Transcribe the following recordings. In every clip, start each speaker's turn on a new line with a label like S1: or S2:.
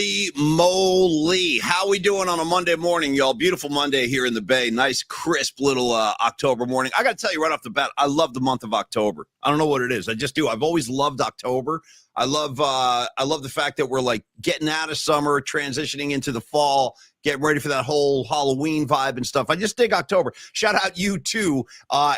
S1: Holy moly. How we doing on a Monday morning, y'all? Beautiful Monday here in the Bay. Nice, crisp little October morning. I got to tell you right off the bat, I love the month of October. I don't know what it is. I just do. I've always loved October. I love the fact that we're like getting out of summer, transitioning into the fall, getting ready for that whole Halloween vibe and stuff. I just dig October. Shout out U2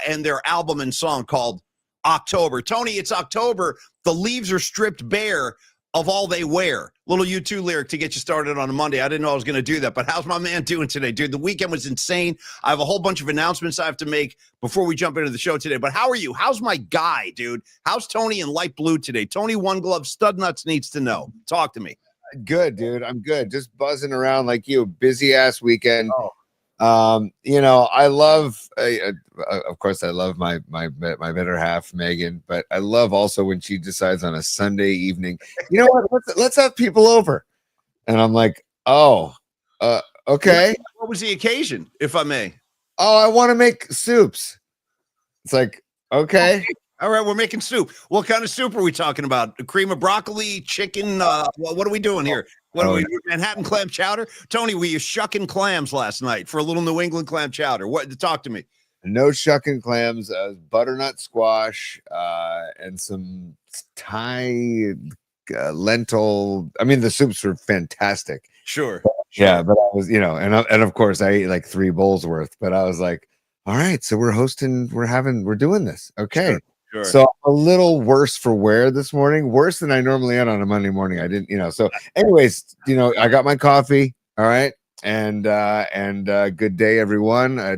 S1: and their album and song called October. Tony, it's October. The leaves are stripped bare of all they wear. Little U2 lyric to get you started on a Monday. I didn't know I was going to do that, but how's my man doing today, dude? The weekend was insane. I have a whole bunch of announcements I have to make before we jump into the show today, but how are you? How's my guy, dude? How's Tony in light blue today? Tony One Glove Stud Nuts needs to know. Talk to me.
S2: Good, dude. I'm good. Just buzzing around like you. Busy ass weekend. I love, of course, I love my better half, Megan, but I love also when she decides on a Sunday evening, you know what, let's have people over. And I'm like, okay.
S1: What was the occasion, if I may?
S2: Oh, I want to make soups. It's like, okay.
S1: All right, we're making soup. What kind of soup are we talking about? Cream of broccoli, chicken? What are we doing here? What are we, Manhattan clam chowder? Tony, were you shucking clams last night for a little New England clam chowder? What? Talk to me.
S2: No shucking clams, butternut squash, and some Thai lentil. I mean, the soups were fantastic.
S1: Sure.
S2: Yeah, but I was, and of course I ate like 3 bowls worth. But I was like, all right, so we're doing this. Okay. Sure. So a little worse for wear this morning, worse than I normally am on a Monday morning. I didn't, so anyways, I got my coffee. All right. And good day, everyone. I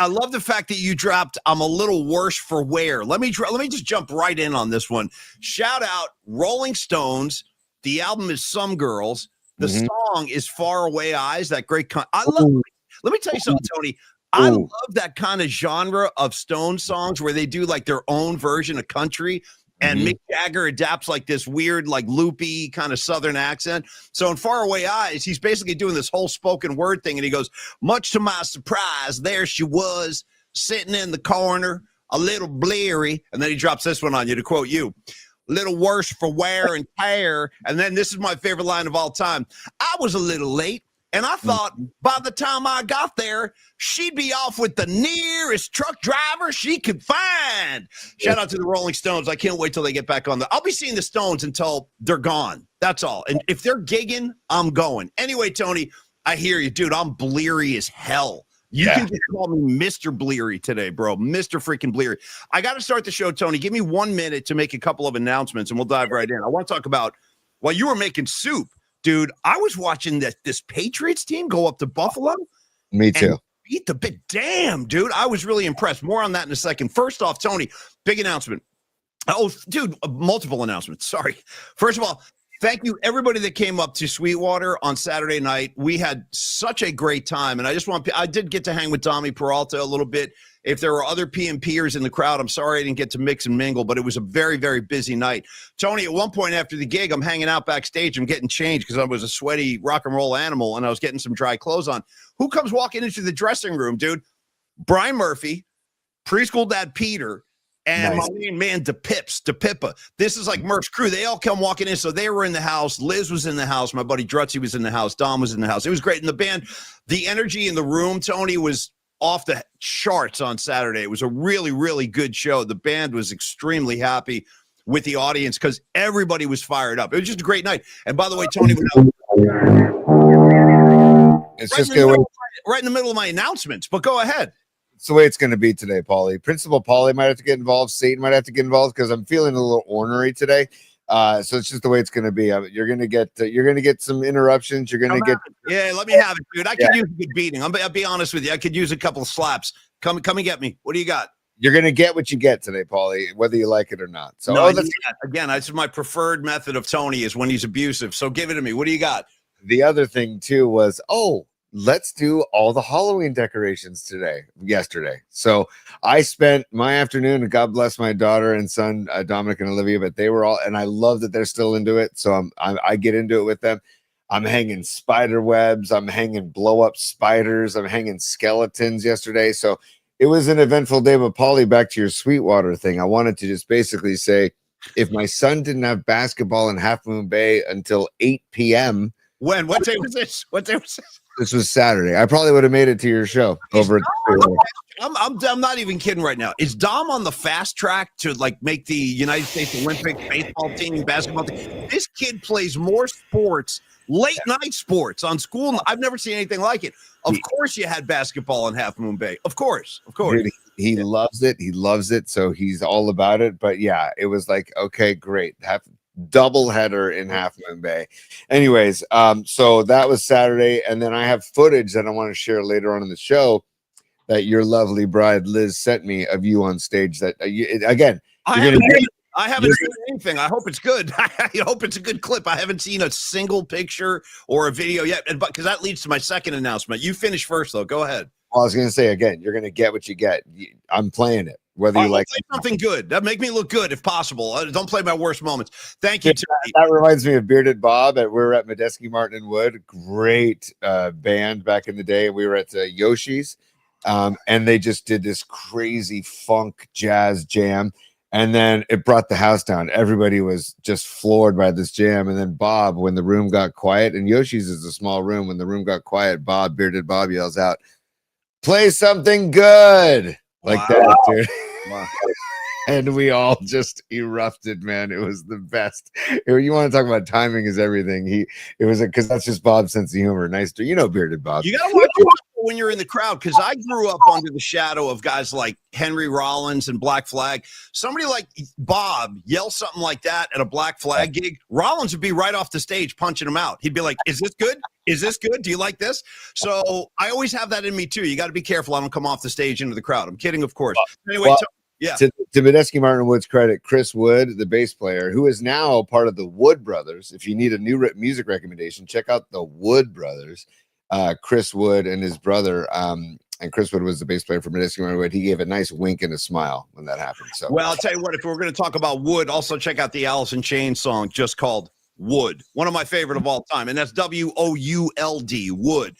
S1: love the fact that you dropped, I'm a little worse for wear. Let me just jump right in on this one. Shout out Rolling Stones. The album is Some Girls. The song is Far Away Eyes. That great. Let me tell you something, Tony. I love that kind of genre of Stone songs where they do like their own version of country, and Mick Jagger adapts like this weird, like loopy kind of Southern accent. So in Far Away Eyes, he's basically doing this whole spoken word thing, and he goes, much to my surprise, there she was sitting in the corner, a little bleary. And then he drops this one on you, to quote you, little worse for wear and tear. And then this is my favorite line of all time. I was a little late, and I thought by the time I got there, she'd be off with the nearest truck driver she could find. Shout out to the Rolling Stones. I can't wait till they get back on I'll be seeing the Stones until they're gone. That's all. And if they're gigging, I'm going. Anyway, Tony, I hear you, dude. I'm bleary as hell. You can just call me Mr. Bleary today, bro. Mr. freaking Bleary. I got to start the show, Tony. Give me 1 minute to make a couple of announcements, and we'll dive right in. I want to talk about, while you were making soup, dude, I was watching this Patriots team go up to Buffalo.
S2: Me too.
S1: Beat the big damn, dude. I was really impressed. More on that in a second. First off, Tony, big announcement. Oh, dude, multiple announcements. Sorry. First of all, thank you, everybody that came up to Sweetwater on Saturday night. We had such a great time, and I did get to hang with Dami Peralta a little bit. If there were other PMPers in the crowd, I'm sorry I didn't get to mix and mingle, but it was a very, very busy night. Tony, at one point after the gig, I'm hanging out backstage. I'm getting changed because I was a sweaty rock and roll animal, and I was getting some dry clothes on. Who comes walking into the dressing room, dude? Brian Murphy, preschool dad Peter, and my main man, DePippa. This is like Murph's crew. They all come walking in. So they were in the house. Liz was in the house. My buddy Drutzy was in the house. Dom was in the house. It was great. And the band, the energy in the room, Tony, was off the charts on Saturday. It was a really, really good show. The band was extremely happy with the audience because everybody was fired up. It was just a great night. And by the way, Tony,
S2: it's just good.
S1: Right in the middle of my announcements, but go ahead.
S2: It's the way it's going to be today, Paulie. Principal Paulie might have to get involved. Satan might have to get involved because I'm feeling a little ornery today. So it's just the way it's going to be. You're going to get some interruptions. You're going to get.
S1: Yeah, let me have it, dude. I could use a good beating. I'll be honest with you. I could use a couple of slaps. Come and get me. What do you got?
S2: You're going to get what you get today, Paulie, whether you like it or not. So
S1: again, that's my preferred method of Tony is when he's abusive. So give it to me. What do you got?
S2: The other thing too was, let's do all the Halloween decorations yesterday. So I spent my afternoon, and God bless my daughter and son, Dominic and Olivia, but they were all, and I love that they're still into it. So I get into it with them. I'm hanging spider webs. I'm hanging blow up spiders. I'm hanging skeletons yesterday. So it was an eventful day, but Paulie, back to your Sweetwater thing. I wanted to just basically say, if my son didn't have basketball in Half Moon Bay until 8 p.m.
S1: When? What day was this? What day was this?
S2: This was Saturday. I probably would have made it to your show over.
S1: I'm not even kidding right now. Is Dom on the fast track to like make the United States Olympic baseball team, basketball team? This kid plays more sports, late night sports on school. I've never seen anything like it. Of course, you had basketball in Half Moon Bay. Of course.
S2: Dude, he loves it. He loves it. So he's all about it. But yeah, it was like, okay, great. Double header in Half Moon Bay. Anyways, so that was Saturday, and then I have footage that I want to share later on in the show that your lovely bride Liz sent me of you on stage. That
S1: I haven't seen anything. I hope it's good. I hope it's a good clip. I haven't seen a single picture or a video yet, but because that leads to my second announcement. You finish first, though. Go ahead.
S2: Well, I was going to say again, you're going to get what you get. I'm playing it. Whether you like
S1: something good, that make me look good if possible. Don't play my worst moments. Thank you.
S2: That reminds me of Bearded Bob. We were at Medeski, Martin and Wood. Great band back in the day. We were at Yoshi's, and they just did this crazy funk jazz jam, and then it brought the house down. Everybody was just floored by this jam. And then Bob, when the room got quiet, and Yoshi's is a small room. When the room got quiet, Bearded Bob yells out, "Play something good!" Like that, dude. Wow. And we all just erupted, man. It was the best. You want to talk about timing is everything. It was because that's just Bob's sense of humor. Nice to Bearded Bob.
S1: You gotta watch when you're in the crowd, because I grew up under the shadow of guys like Henry Rollins and Black Flag. Somebody like Bob yell something like that at a Black Flag gig, Rollins would be right off the stage punching him out. He'd be like, "Is this good? Is this good? Do you like this?" So I always have that in me too. You got to be careful I don't come off the stage into the crowd. I'm kidding, of course. Anyway, yeah.
S2: To Medeski Martin Wood's credit, Chris Wood, the bass player, who is now part of the Wood Brothers. If you need a new music recommendation, check out the Wood Brothers. Chris Wood and his brother, and Chris Wood was the bass player for Medeski Martin Wood. He gave a nice wink and a smile when that happened. So,
S1: well, I'll tell you what, if we're going to talk about Wood, also check out the Alice in Chains song just called Would, one of my favorite of all time, and that's WOULD, Would.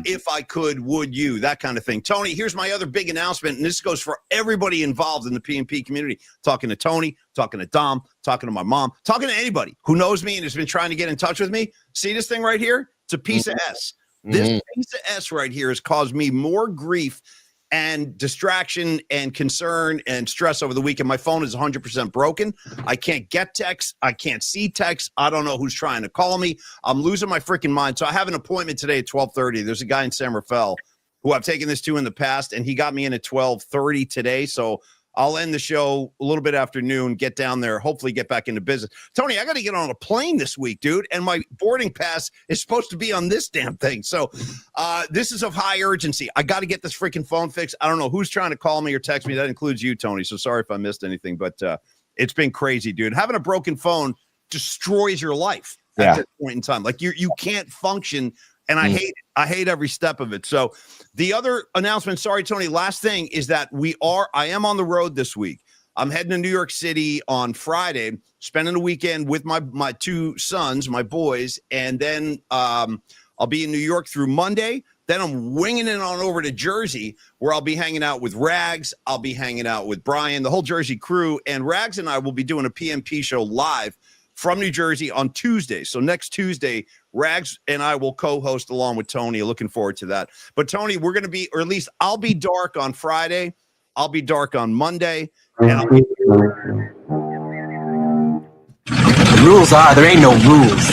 S1: If I could, would you? That kind of thing. Tony, here's my other big announcement, and this goes for everybody involved in the PNP community. Talking to Tony, talking to Dom, talking to my mom, talking to anybody who knows me and has been trying to get in touch with me. See this thing right here? It's a piece of S. This piece of S right here has caused me more grief and distraction and concern and stress over the weekend. My phone is 100% broken. I can't get texts. I can't see texts. I don't know who's trying to call me. I'm losing my freaking mind. So I have an appointment today at 12:30. There's a guy in San Rafael who I've taken this to in the past, and he got me in at 12:30 today. So I'll end the show a little bit after noon, get down there, hopefully get back into business. Tony, I got to get on a plane this week, dude, and my boarding pass is supposed to be on this damn thing. So this is of high urgency. I got to get this freaking phone fixed. I don't know who's trying to call me or text me. That includes you, Tony. So sorry if I missed anything, but it's been crazy, dude. Having a broken phone destroys your life at this point in time. Like you can't function, and I hate it. I hate every step of it. So the other announcement, sorry, Tony, last thing is that I am on the road this week. I'm heading to New York City on Friday, spending the weekend with my two sons, my boys, and then I'll be in New York through Monday. Then I'm winging it on over to Jersey, where I'll be hanging out with Rags. I'll be hanging out with Brian, the whole Jersey crew, and Rags and I will be doing a PMP show live from New Jersey on Tuesday. So next Tuesday, Rags and I will co-host along with Tony. Looking forward to that. But Tony, we're going to be, or at least I'll be dark on Friday. I'll be dark on Monday. And
S3: the rules are, there ain't no rules.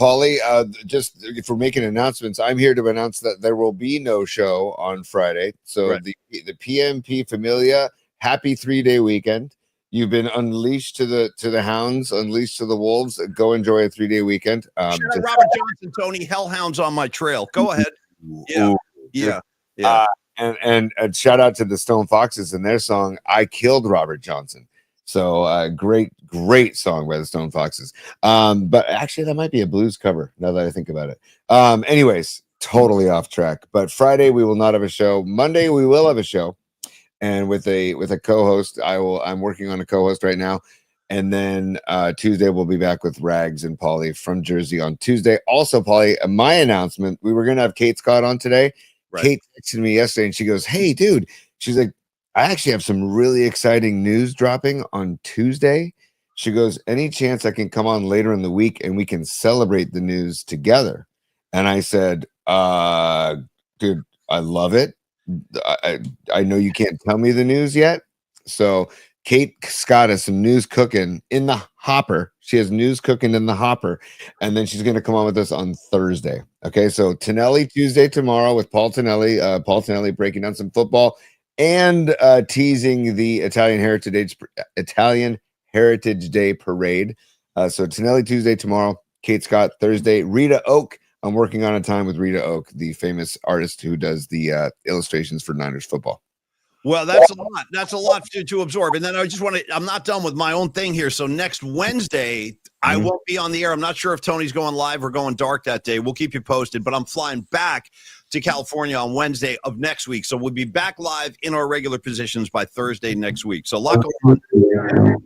S2: Paulie, just if we're making announcements, I'm here to announce that there will be no show on Friday. So the PMP Familia, happy 3-day weekend. You've been unleashed to the hounds, unleashed to the wolves. Go enjoy a 3-day weekend.
S1: Shout out Robert Johnson, Tony. Hellhounds on my trail. Go ahead. Yeah.
S2: And shout out to the Stone Foxes and their song "I Killed Robert Johnson." So great song by the Stone Foxes. But actually, that might be a blues cover now that I think about it. Anyways, totally off track. But Friday we will not have a show. Monday we will have a show. And with a co-host, I'm working on a co-host right now. And then Tuesday we'll be back with Rags and Paulie from Jersey on Tuesday. Also, Paulie, my announcement, we were gonna have Kate Scott on today. Right. Kate texted me yesterday and she goes, "Hey, dude," she's like, "I actually have some really exciting news dropping on Tuesday." She goes, any chance I can come on later in the week and we can celebrate the news together? And I said, dude, I love it. I know you can't tell me the news yet. So Kate Scott has some news cooking in the hopper. She has news cooking in the hopper. And then she's going to come on with us on Thursday. Okay. So Tonelli Tuesday tomorrow with Paul Tonelli. Paul Tonelli breaking down some football and teasing the Italian Heritage Day parade. So Tonelli Tuesday tomorrow, Kate Scott Thursday, Rita Oak. I'm working on a time with Rita Oak, the famous artist who does the illustrations for Niners football.
S1: Well, that's a lot. That's a lot to absorb. And then I just want to, I'm not done with my own thing here. So next Wednesday, I won't be on the air. I'm not sure if Tony's going live or going dark that day. We'll keep you posted, but I'm flying back to California on Wednesday of next week. So we'll be back live in our regular positions by Thursday next week. So a lot going on.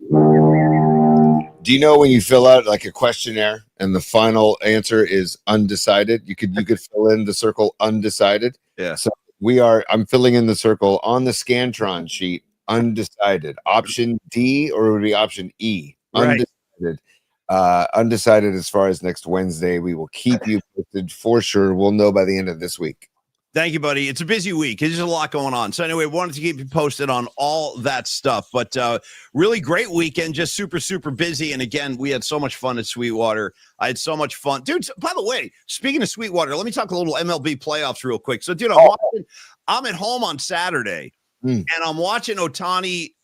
S2: Do you know when you fill out like a questionnaire and the final answer is undecided? You could fill in the circle undecided.
S1: Yeah.
S2: So I'm filling in the circle on the Scantron sheet, undecided. Option D, or it would be option E, undecided.
S1: Right.
S2: Undecided as far as next Wednesday. We will keep you posted for sure. We'll know by the end of this week.
S1: Thank you, buddy. It's a busy week. There's a lot going on. So anyway, wanted to keep you posted on all that stuff. But really great weekend, just super, super busy. And again, we had so much fun at Sweetwater. I had so much fun. Dude, by the way, speaking of Sweetwater, let me talk a little MLB playoffs real quick. So, dude, I'm at home on Saturday. And I'm watching Ohtani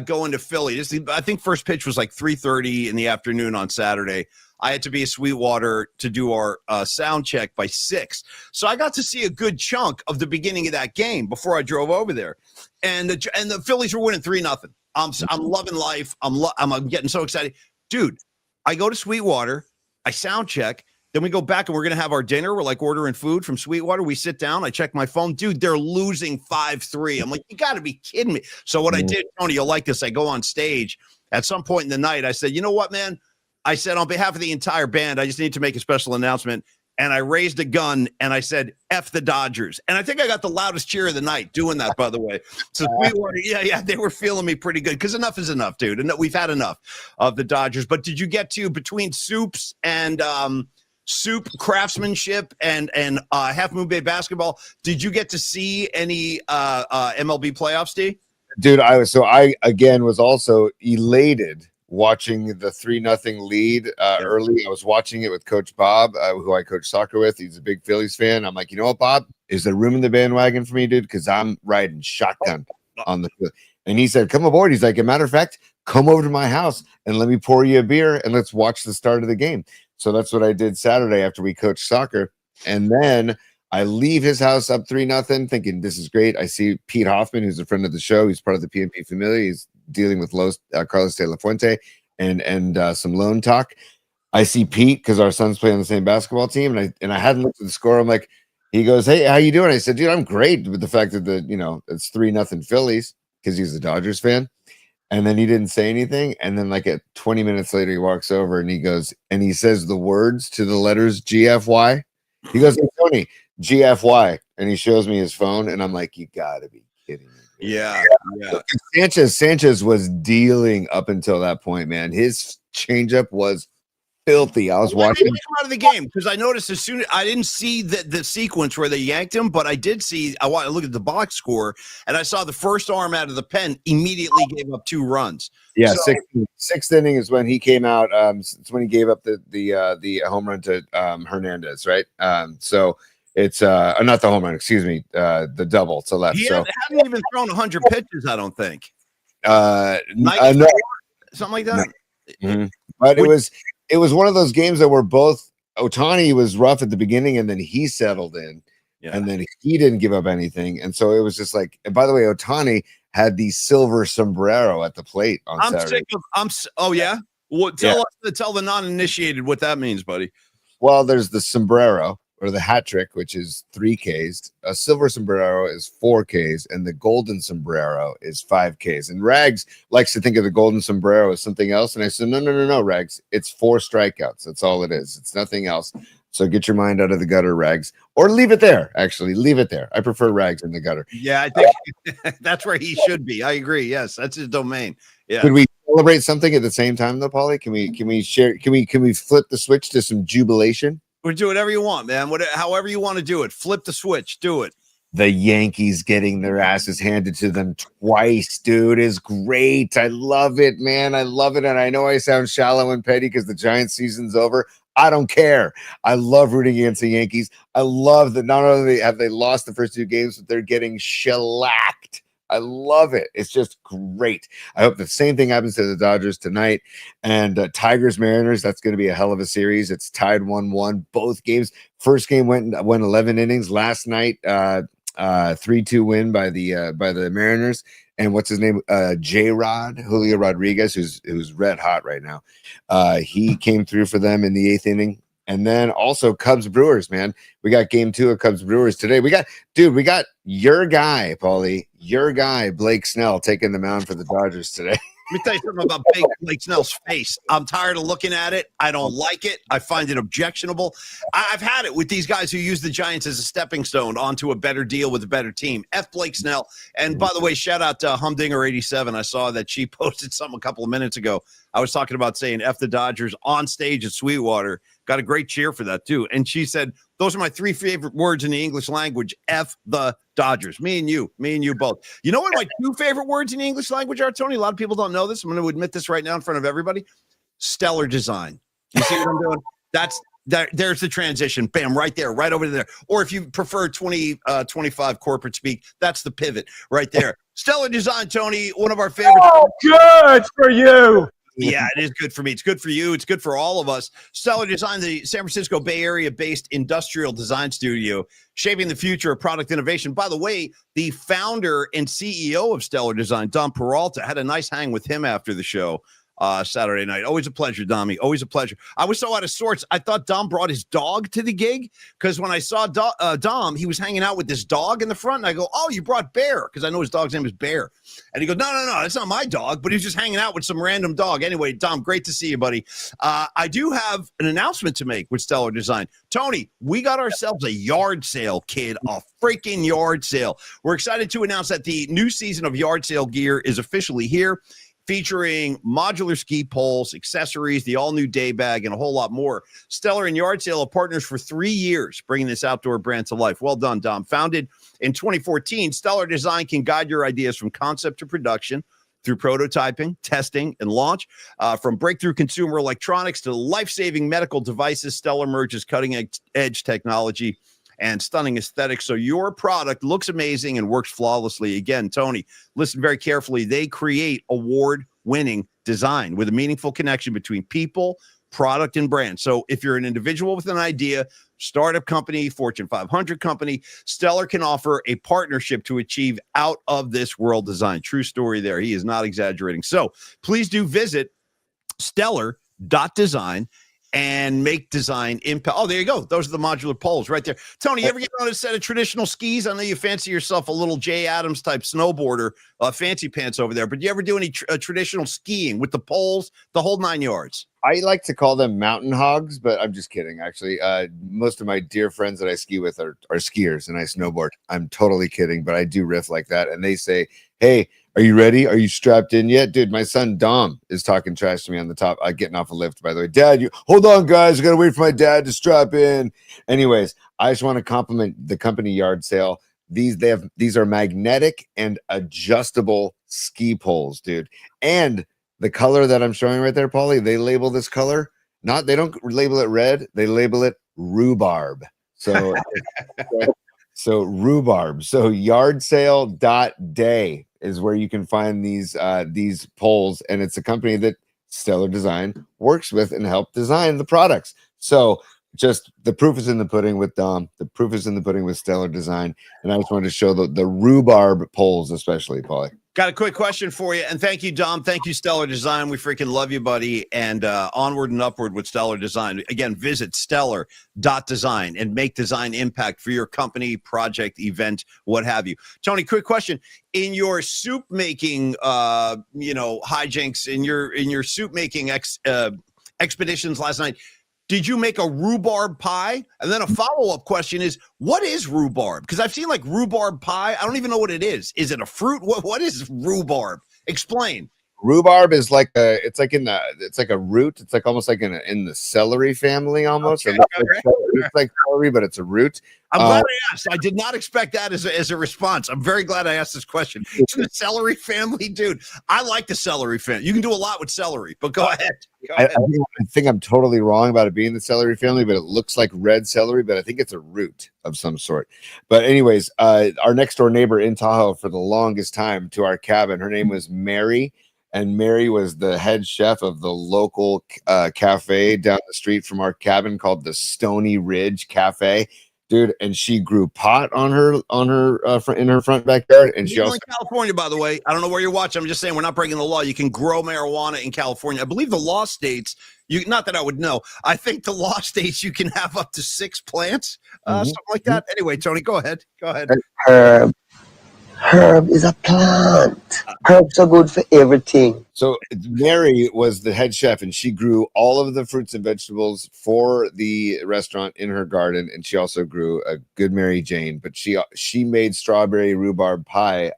S1: go into Philly. I think first pitch was like 3:30 in the afternoon on Saturday. I had to be at Sweetwater to do our sound check by 6. So I got to see a good chunk of the beginning of that game before I drove over there. And the Phillies were winning 3-0. I'm loving life. I'm getting so excited. Dude, I go to Sweetwater. I sound check. Then we go back and we're going to have our dinner. We're like ordering food from Sweetwater. We sit down. I check my phone. Dude, they're losing 5-3. I'm like, you got to be kidding me. So what I did, Tony, you'll like this. I go on stage at some point in the night. I said, you know what, man? I said, on behalf of the entire band, I just need to make a special announcement. And I raised a gun and I said, F the Dodgers. And I think I got the loudest cheer of the night doing that, by the way. So they were feeling me pretty good because enough is enough, dude. And we've had enough of the Dodgers. But did you get to, between soups and soup craftsmanship and Half Moon Bay basketball, did you get to see any MLB playoffs, D?
S2: Dude, I again was also elated watching the 3-0 lead early. I was watching it with Coach Bob, who I coach soccer with. He's a big Phillies fan. I'm like, you know what, Bob? Is there room in the bandwagon for me, dude? Because I'm riding shotgun on the field. And he said, come aboard. He's like, a matter of fact, come over to my house and let me pour you a beer and let's watch the start of the game. So that's what I did Saturday after we coached soccer. And then I leave his house up 3-0 thinking this is great. I see Pete Hoffman, who's a friend of the show. He's part of the PNP family. He's dealing with Carlos De La Fuente and some loan talk. I see Pete because our sons play on the same basketball team, and I hadn't looked at the score. I'm like, he goes, hey, how you doing? I said, dude, I'm great with the fact that it's 3-0 Phillies because he's a Dodgers fan. And then he didn't say anything. And then like at 20 minutes later, he walks over and he goes, and he says the words to the letters GFY. He goes, hey, Tony, GFY. And he shows me his phone. And I'm like, you gotta be kidding me.
S1: Yeah.
S2: Sanchez was dealing up until that point, man. His changeup was filthy. I was watching
S1: him out of the game because I noticed as soon I didn't see the sequence where they yanked him, but I did see. I want to look at the box score, and I saw the first arm out of the pen immediately gave up 2 runs.
S2: Yeah, so, sixth inning is when he came out. It's when he gave up the home run to Hernandez, right? So it's not the home run, excuse me, the double to left.
S1: He
S2: hadn't
S1: even thrown 100 pitches, I don't think.
S2: No.
S1: Something like that.
S2: Mm-hmm. But it was one of those games that were both Ohtani was rough at the beginning and then he settled in and then he didn't give up anything. And so it was just like, and by the way, Ohtani had the silver sombrero at the plate on Saturday.
S1: Oh yeah. Well, tell the non-initiated what that means, buddy.
S2: Well, there's the sombrero or the hat trick, which is 3 Ks. A silver sombrero is 4 Ks, and the golden sombrero is 5 Ks. And Rags likes to think of the golden sombrero as something else. And I said, no, Rags. It's 4 strikeouts. That's all it is. It's nothing else. So get your mind out of the gutter, Rags. Or leave it there, actually. Leave it there. I prefer Rags in the gutter.
S1: Yeah, I think that's where he should be. I agree. Yes, that's his domain. Yeah.
S2: Could we celebrate something at the same time though, Paulie? Can we share? Can we flip the switch to some jubilation?
S1: Or do whatever you want, man. However you want to do it. Flip the switch. Do it.
S2: The Yankees getting their asses handed to them twice, dude, is great. I love it, man. I love it. And I know I sound shallow and petty because the Giants season's over. I don't care. I love rooting against the Yankees. I love that not only have they lost the first 2 games, but they're getting shellacked. I love it. It's just great. I hope the same thing happens to the Dodgers tonight. And Tigers Mariners, that's going to be a hell of a series. It's tied 1-1 both games. First game went 11 innings. Last night 3-2 win by the Mariners. And what's his name? J-Rod, Julio Rodriguez, who's red hot right now. He came through for them in the 8th inning. And then also Cubs Brewers, man. We got game 2 of Cubs Brewers today. We got your guy, Paulie, your guy, Blake Snell, taking the mound for the Dodgers today.
S1: Let me tell you something about Blake Snell's face. I'm tired of looking at it. I don't like it. I find it objectionable. I've had it with these guys who use the Giants as a stepping stone onto a better deal with a better team. F Blake Snell. And by the way, shout out to Humdinger87. I saw that she posted something a couple of minutes ago. I was talking about saying F the Dodgers on stage at Sweetwater. Got a great cheer for that, too. And she said, those are my 3 favorite words in the English language. F the Dodgers. Me and you both. You know what my 2 favorite words in the English language are, Tony? A lot of people don't know this. I'm going to admit this right now in front of everybody. Stellar design. You see what I'm doing? There's the transition. Bam, right there, right over there. Or if you prefer 25 corporate speak, that's the pivot right there. Stellar design, Tony, one of our favorites.
S4: Oh, good for you.
S1: Yeah, it is good for me. It's good for you. It's good for all of us. Stellar Design, the San Francisco Bay Area-based industrial design studio, shaping the future of product innovation. By the way, the founder and CEO of Stellar Design, Dom Peralta, had a nice hang with him after the show Saturday night. Always a pleasure, Dommy. Always a pleasure. I was so out of sorts. I thought Dom brought his dog to the gig because when I saw Dom, he was hanging out with this dog in the front. And I go, oh, you brought Bear, because I know his dog's name is Bear. And he goes, no, that's not my dog, but he's just hanging out with some random dog. Anyway, Dom, great to see you, buddy. I do have an announcement to make with Stellar Design. Tony, we got ourselves a yard sale, kid, a freaking yard sale. We're excited to announce that the new season of yard sale gear is officially here, featuring modular ski poles, accessories, the all-new day bag, and a whole lot more. Stellar and Yard Sale are partners for 3 years, bringing this outdoor brand to life. Well done, Dom. Founded in 2014, Stellar Design can guide your ideas from concept to production through prototyping, testing, and launch. From breakthrough consumer electronics to life-saving medical devices, Stellar merges cutting-edge technology and stunning aesthetics, so your product looks amazing and works flawlessly. Again, Tony, listen very carefully. They create award-winning design with a meaningful connection between people, product, and brand. So if you're an individual with an idea, startup company, Fortune 500 company, Stellar can offer a partnership to achieve out-of-this-world design. True story there. He is not exaggerating. So please do visit stellar.design and make design impact. Oh, there you go. Those are the modular poles right there. Tony, you ever get on a set of traditional skis? I know you fancy yourself a little Jay Adams type snowboarder, fancy pants over there, but do you ever do any traditional skiing with the poles, the whole 9 yards?
S2: I like to call them mountain hogs, but I'm just kidding. Actually, most of my dear friends that I ski with are skiers and I snowboard. I'm totally kidding, but I do riff like that. And they say, hey, are you ready? Are you strapped in yet? Dude, my son Dom is talking trash to me on the top, getting off a lift, by the way. Dad, hold on, guys. I got to wait for my dad to strap in. Anyways, I just want to compliment the company Yard Sale. These are magnetic and adjustable ski poles, dude. And the color that I'm showing right there, Paulie, they label this color. They don't label it red. They label it rhubarb. So, so rhubarb. So yardsale.day is where you can find these poles, and it's a company that Stellar Design works with and help design the products. So just the proof is in the pudding with Dom. The proof is in the pudding with Stellar Design, and I just wanted to show the rhubarb poles, especially, Paulie.
S1: Got a quick question for you, and thank you, Dom. Thank you, Stellar Design. We freaking love you, buddy, and onward and upward with Stellar Design. Again, visit stellar.design and make design impact for your company, project, event, what have you. Tony, quick question. In your soup making, hijinks, in your soup making expeditions last night, did you make a rhubarb pie? And then a follow-up question is, what is rhubarb? Because I've seen like rhubarb pie. I don't even know what it is. Is it a fruit? What is rhubarb? Explain.
S2: Rhubarb is like it's like a root. It's like almost like in the celery family almost.
S1: Okay,
S2: It's like celery, but it's a root.
S1: I'm glad I asked. I did not expect that as a response. I'm very glad I asked this question. It's the celery family, dude. I like the celery family. You can do a lot with celery, but go ahead.
S2: I think I'm totally wrong about it being the celery family, but it looks like red celery, but I think it's a root of some sort. But anyways, our next door neighbor in Tahoe for the longest time to our cabin, her name was Mary. And Mary was the head chef of the local cafe down the street from our cabin called the Stony Ridge Cafe, dude. And she grew pot on her in her front backyard. And she also
S1: in California, by the way. I don't know where you're watching. I'm just saying we're not breaking the law. You can grow marijuana in California. I believe the law states you. Not that I would know. I think the law states you can have up to 6 plants, something like that. Anyway, Tony, go ahead. Go ahead.
S5: Herb is a plant. Herbs are good for everything.
S2: So Mary was the head chef, and she grew all of the fruits and vegetables for the restaurant in her garden, and she also grew a good Mary Jane. But she made strawberry rhubarb pie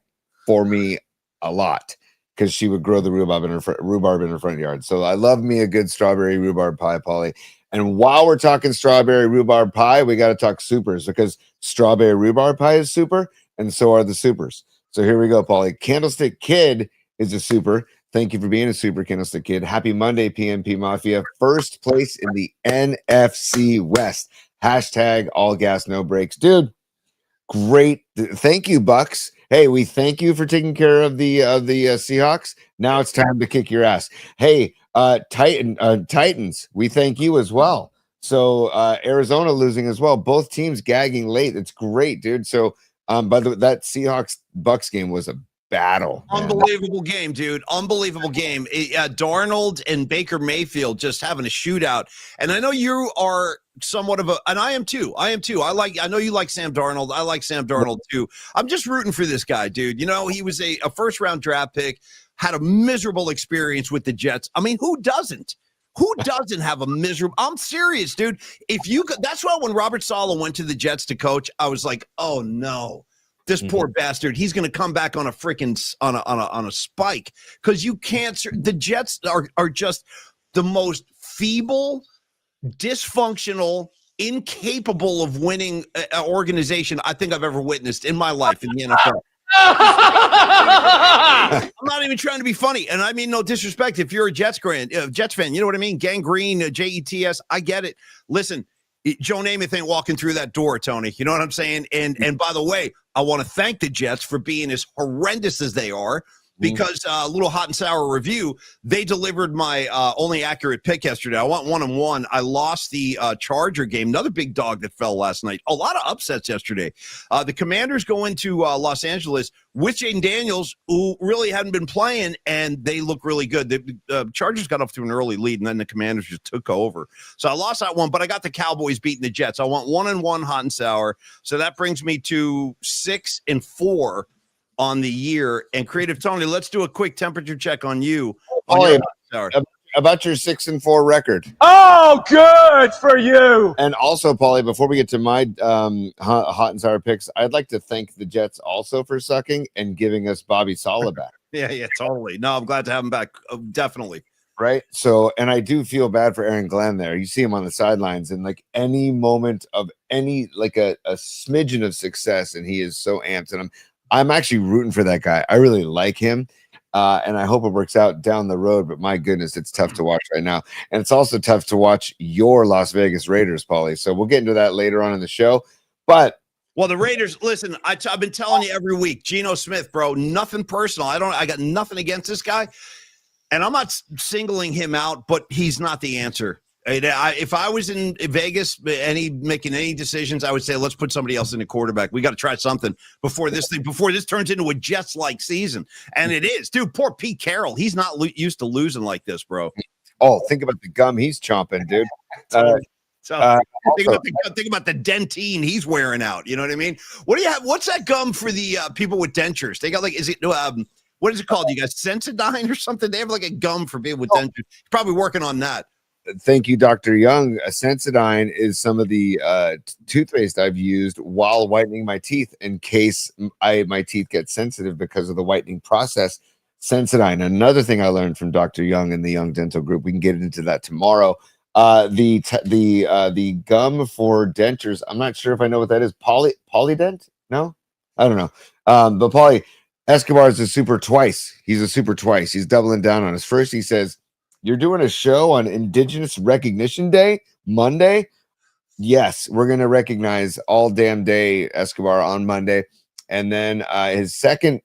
S2: for me a lot because she would grow the rhubarb in her front yard. So I love me a good strawberry rhubarb pie, Paulie. And while we're talking strawberry rhubarb pie, we got to talk supers because strawberry rhubarb pie is super. And so are the supers. So here we go, Paulie. Candlestick Kid is a super. Thank you for being a super, Candlestick Kid. Happy Monday, PMP Mafia. First place in the NFC West. Hashtag all gas, no breaks. Dude, great. Thank you, Bucs. Hey, we thank you for taking care of the Seahawks. Now it's time to kick your ass. Hey, Titans, we thank you as well. So Arizona losing as well. Both teams gagging late. It's great, dude. So by the way, that Seahawks Bucs game was a battle.
S1: Unbelievable game, dude. Unbelievable game. Darnold and Baker Mayfield just having a shootout. And I know you are somewhat of and I am too. I know you like Sam Darnold. I like Sam Darnold too. I'm just rooting for this guy, dude. You know, he was a first round draft pick, had a miserable experience with the Jets. I mean, who doesn't? Who doesn't have a miserable? I'm serious, dude. If you could, that's why when Robert Saleh went to the Jets to coach, I was like, oh no, this poor bastard. He's going to come back on a freaking on a spike because you can't. The Jets are just the most feeble, dysfunctional, incapable of winning organization I think I've ever witnessed in my life in the NFL. I'm not even trying to be funny, and I mean no disrespect. If you're a Jets fan, you know what I mean. Gangrene, Jets. I get it. Listen, Joe Namath ain't walking through that door, Tony. You know what I'm saying? And by the way, I want to thank the Jets for being as horrendous as they are. Because a little hot and sour review, they delivered my only accurate pick yesterday. I went 1-1. I lost the Charger game, another big dog that fell last night. A lot of upsets yesterday. The Commanders go into Los Angeles with Jaden Daniels, who really hadn't been playing, and they look really good. The Chargers got off to an early lead, and then the Commanders just took over. So I lost that one, but I got the Cowboys beating the Jets. I went 1-1 hot and sour. So that brings me to 6-4. On the year. And Creative Tony, let's do a quick temperature check on you.
S2: About your 6-4 record.
S4: Oh, good for you.
S2: And also, Paulie, before we get to my hot and sour picks, I'd like to thank the Jets also for sucking and giving us Bobby Saleh back.
S1: Yeah, totally. No, I'm glad to have him back. Definitely.
S2: Right. So, and I do feel bad for Aaron Glenn there. You see him on the sidelines, and like any moment of any like a smidgen of success, and he is so amped. And I'm actually rooting for that guy. I really like him. And I hope it works out down the road. But my goodness, it's tough to watch right now. And it's also tough to watch your Las Vegas Raiders, Paulie. So we'll get into that later on in the show. But
S1: well, the Raiders, listen, I've been telling you every week, Geno Smith, bro, nothing personal. I got nothing against this guy. And I'm not singling him out, but he's not the answer. If I was in Vegas, making any decisions, I would say let's put somebody else in the quarterback. We got to try something before this turns into a Jets-like season, and it is, dude. Poor Pete Carroll, he's not used to losing like this, bro.
S2: Oh, think about the gum he's chomping, dude.
S1: Think about the dentine he's wearing out. You know what I mean? What do you have? What's that gum for the people with dentures? They got like, is it what is it called? You got Sensodyne or something? They have like a gum for people with dentures. He's probably working on that.
S2: Thank you, Dr. Young. Sensodyne is some of the toothpaste I've used while whitening my teeth in case my teeth get sensitive because of the whitening process. Sensodyne. Another thing I learned from Dr. Young and the Young Dental Group. We can get into that tomorrow. The gum for dentures. I'm not sure if I know what that is. Polydent? No, I don't know. But Pauly Escobar is a super twice. He's a super twice. He's doubling down on us. First, he says, "You're doing a show on Indigenous Recognition Day, Monday." Yes, we're gonna recognize all damn day Escobar on Monday. And then his second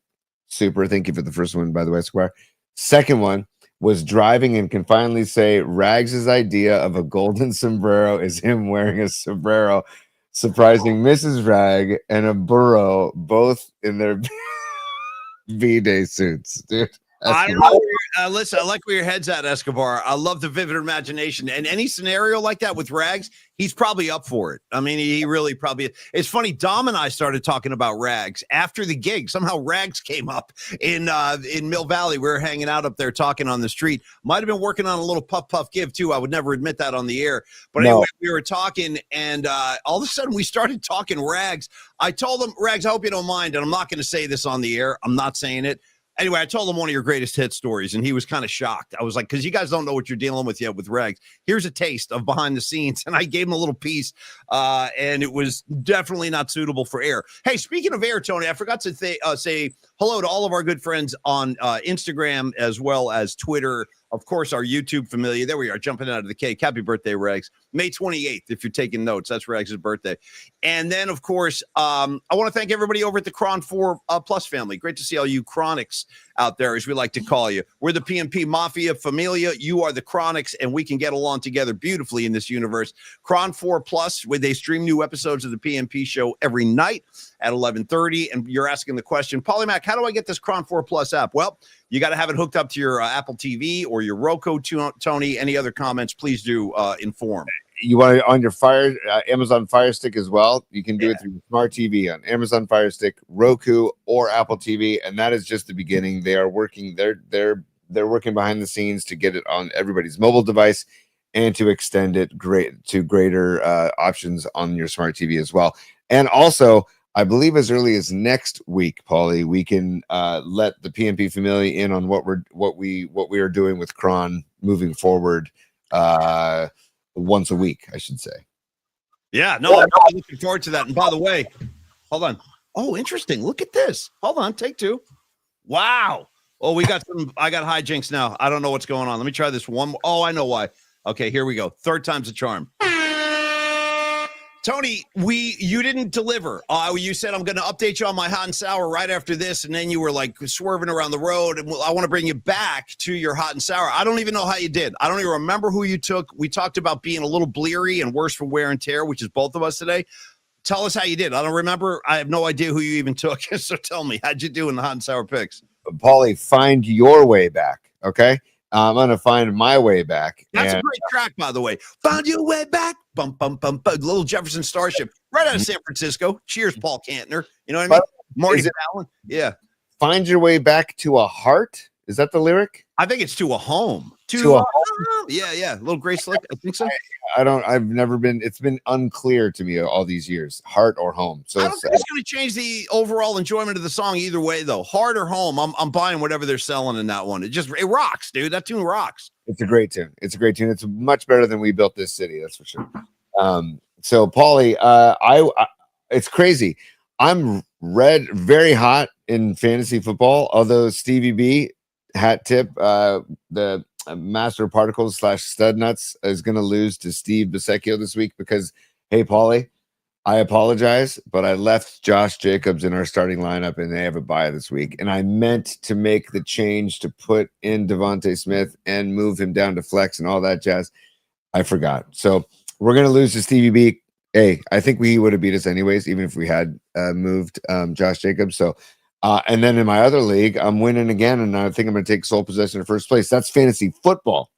S2: super. Thank you for the first one, by the way, Escobar. Second one was driving and can finally say Rags' idea of a golden sombrero is him wearing a sombrero, surprising Mrs. Rag and a burro, both in their V-Day suits, dude.
S1: I don't know. Listen, I like where your head's at, Escobar. I love the vivid imagination. And any scenario like that with Rags, he's probably up for it. I mean, he really probably is. It's funny. Dom and I started talking about Rags after the gig. Somehow Rags came up in Mill Valley. We were hanging out up there talking on the street. Might have been working on a little puff give too. I would never admit that on the air. But anyway, we were talking, and all of a sudden we started talking Rags. I told him, Rags, I hope you don't mind. And I'm not going to say this on the air. I'm not saying it. Anyway, I told him one of your greatest hit stories, and he was kind of shocked. I was like, because you guys don't know what you're dealing with yet with Rags. Here's a taste of behind the scenes, and I gave him a little piece, and it was definitely not suitable for air. Hey, speaking of air, Tony, I forgot to say hello to all of our good friends on Instagram as well as Twitter. Of course, our YouTube familiar. There we are, jumping out of the cake. Happy birthday, Rags. May 28th, if you're taking notes. That's Rags' birthday. And then, of course, I want to thank everybody over at the Cron 4 Plus family. Great to see all you Chronics out there, as we like to call you. We're the PNP Mafia Familia. You are the Chronics, and we can get along together beautifully in this universe. Cron 4 Plus, where they stream new episodes of the PNP show every night at 11:30. And you're asking the question, Polymac, how do I get this Cron 4 Plus app? Well, you got to have it hooked up to your Apple TV or your Roku, Tony. Any other comments, please do inform.
S2: You want it on your Amazon Fire Stick as well. You can do it through Smart TV on Amazon Fire Stick, Roku, or Apple TV, and that is just the beginning. They are working. They're working behind the scenes to get it on everybody's mobile device and to extend it greater options on your Smart TV as well. And also, I believe as early as next week, Paulie, we can let the PNP Familia in on what we are doing with Cron moving forward. Once a week, I should say.
S1: Yeah, no, I'm really looking forward to that. And by the way, hold on. Oh, interesting. Look at this. Hold on. Take two. Wow. Oh, I got hijinks now. I don't know what's going on. Let me try this one more. Oh, I know why. Okay, here we go. Third time's a charm. Tony, you didn't deliver. You said I'm going to update you on my hot and sour right after this, and then you were like swerving around the road, and I want to bring you back to your hot and sour. I don't even know how you did. I don't even remember who you took. We talked about being a little bleary and worse for wear and tear, which is both of us today. Tell us how you did. I don't remember. I have no idea who you even took. So tell me, how'd you do in the hot and sour picks?
S2: Paulie, find your way back, okay? I'm going to find my way back.
S1: That's a great track, by the way. Find your way back. Bum, bum, bum, bum. Little Jefferson Starship. Right out of San Francisco. Cheers, Paul Kantner. You know what I mean? Marty Fallon. Yeah.
S2: Find your way back to a heart. Is that the lyric?
S1: I think it's to a home. To a home. Yeah. Little Grace Slick. I think so.
S2: I've never been. It's been unclear to me all these years. Heart or home. So
S1: I don't think it's going to change the overall enjoyment of the song either way, though. Heart or home. I'm buying whatever they're selling in that one. It rocks, dude. That tune rocks.
S2: It's a great tune. It's much better than We Built This City. That's for sure. So Paulie, it's crazy. I'm very hot in fantasy football. Although Stevie B, hat tip, the Master of Particles / Stud Nuts is going to lose to Steve Bisecchio this week because, hey, Paulie, I apologize, but I left Josh Jacobs in our starting lineup and they have a bye this week. And I meant to make the change to put in Devontae Smith and move him down to flex and all that jazz. I forgot. So we're going to lose to Stevie B. Hey, I think we would have beat us anyways, even if we had moved Josh Jacobs. So, and then in my other league, I'm winning again, and I think I'm going to take sole possession of first place. That's fantasy football.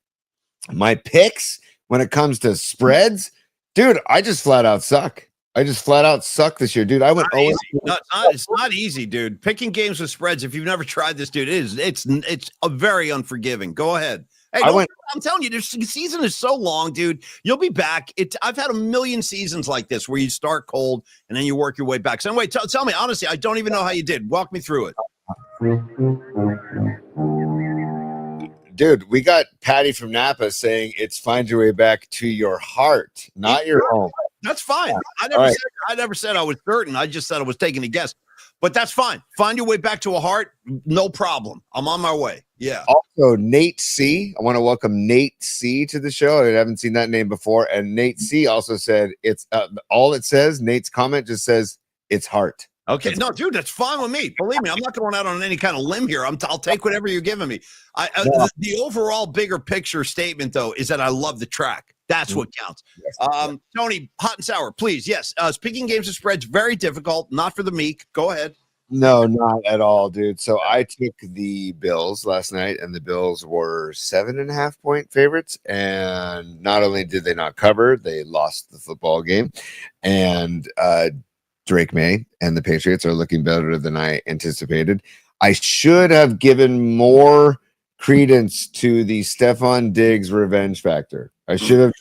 S2: My picks when it comes to spreads, dude, I just flat out suck. This year, dude. I went.
S1: It's not easy, dude. Picking games with spreads. If you've never tried this, dude, it's a very unforgiving. Go ahead. Hey, I'm telling you, this season is so long, dude. You'll be back. I've had a million seasons like this where you start cold and then you work your way back. So anyway, tell me honestly, I don't even know how you did. Walk me through it.
S2: dude, we got Patty from Napa saying it's find your way back to your heart, not your home.
S1: That's fine. I never said I was certain. I just said I was taking a guess. But that's fine. Find your way back to a heart. No problem. I'm on my way. Yeah.
S2: Also, Nate C. I want to welcome Nate C. to the show. I haven't seen that name before. And Nate C. also said it's all it says. Nate's comment just says it's heart.
S1: Okay. No, dude, that's fine with me. Believe me, I'm not going out on any kind of limb here. I'll take whatever you're giving me. The overall bigger picture statement, though, is that I love the track. That's what counts. Yes. Tony, hot and sour, please. Yes. Speaking games of spreads, very difficult. Not for the meek. Go ahead.
S2: No, not at all, dude. So I took the Bills last night, and the Bills were 7.5-point favorites. And not only did they not cover, they lost the football game. And Drake May and the Patriots are looking better than I anticipated. I should have given more credence to the Stephon Diggs revenge factor. I should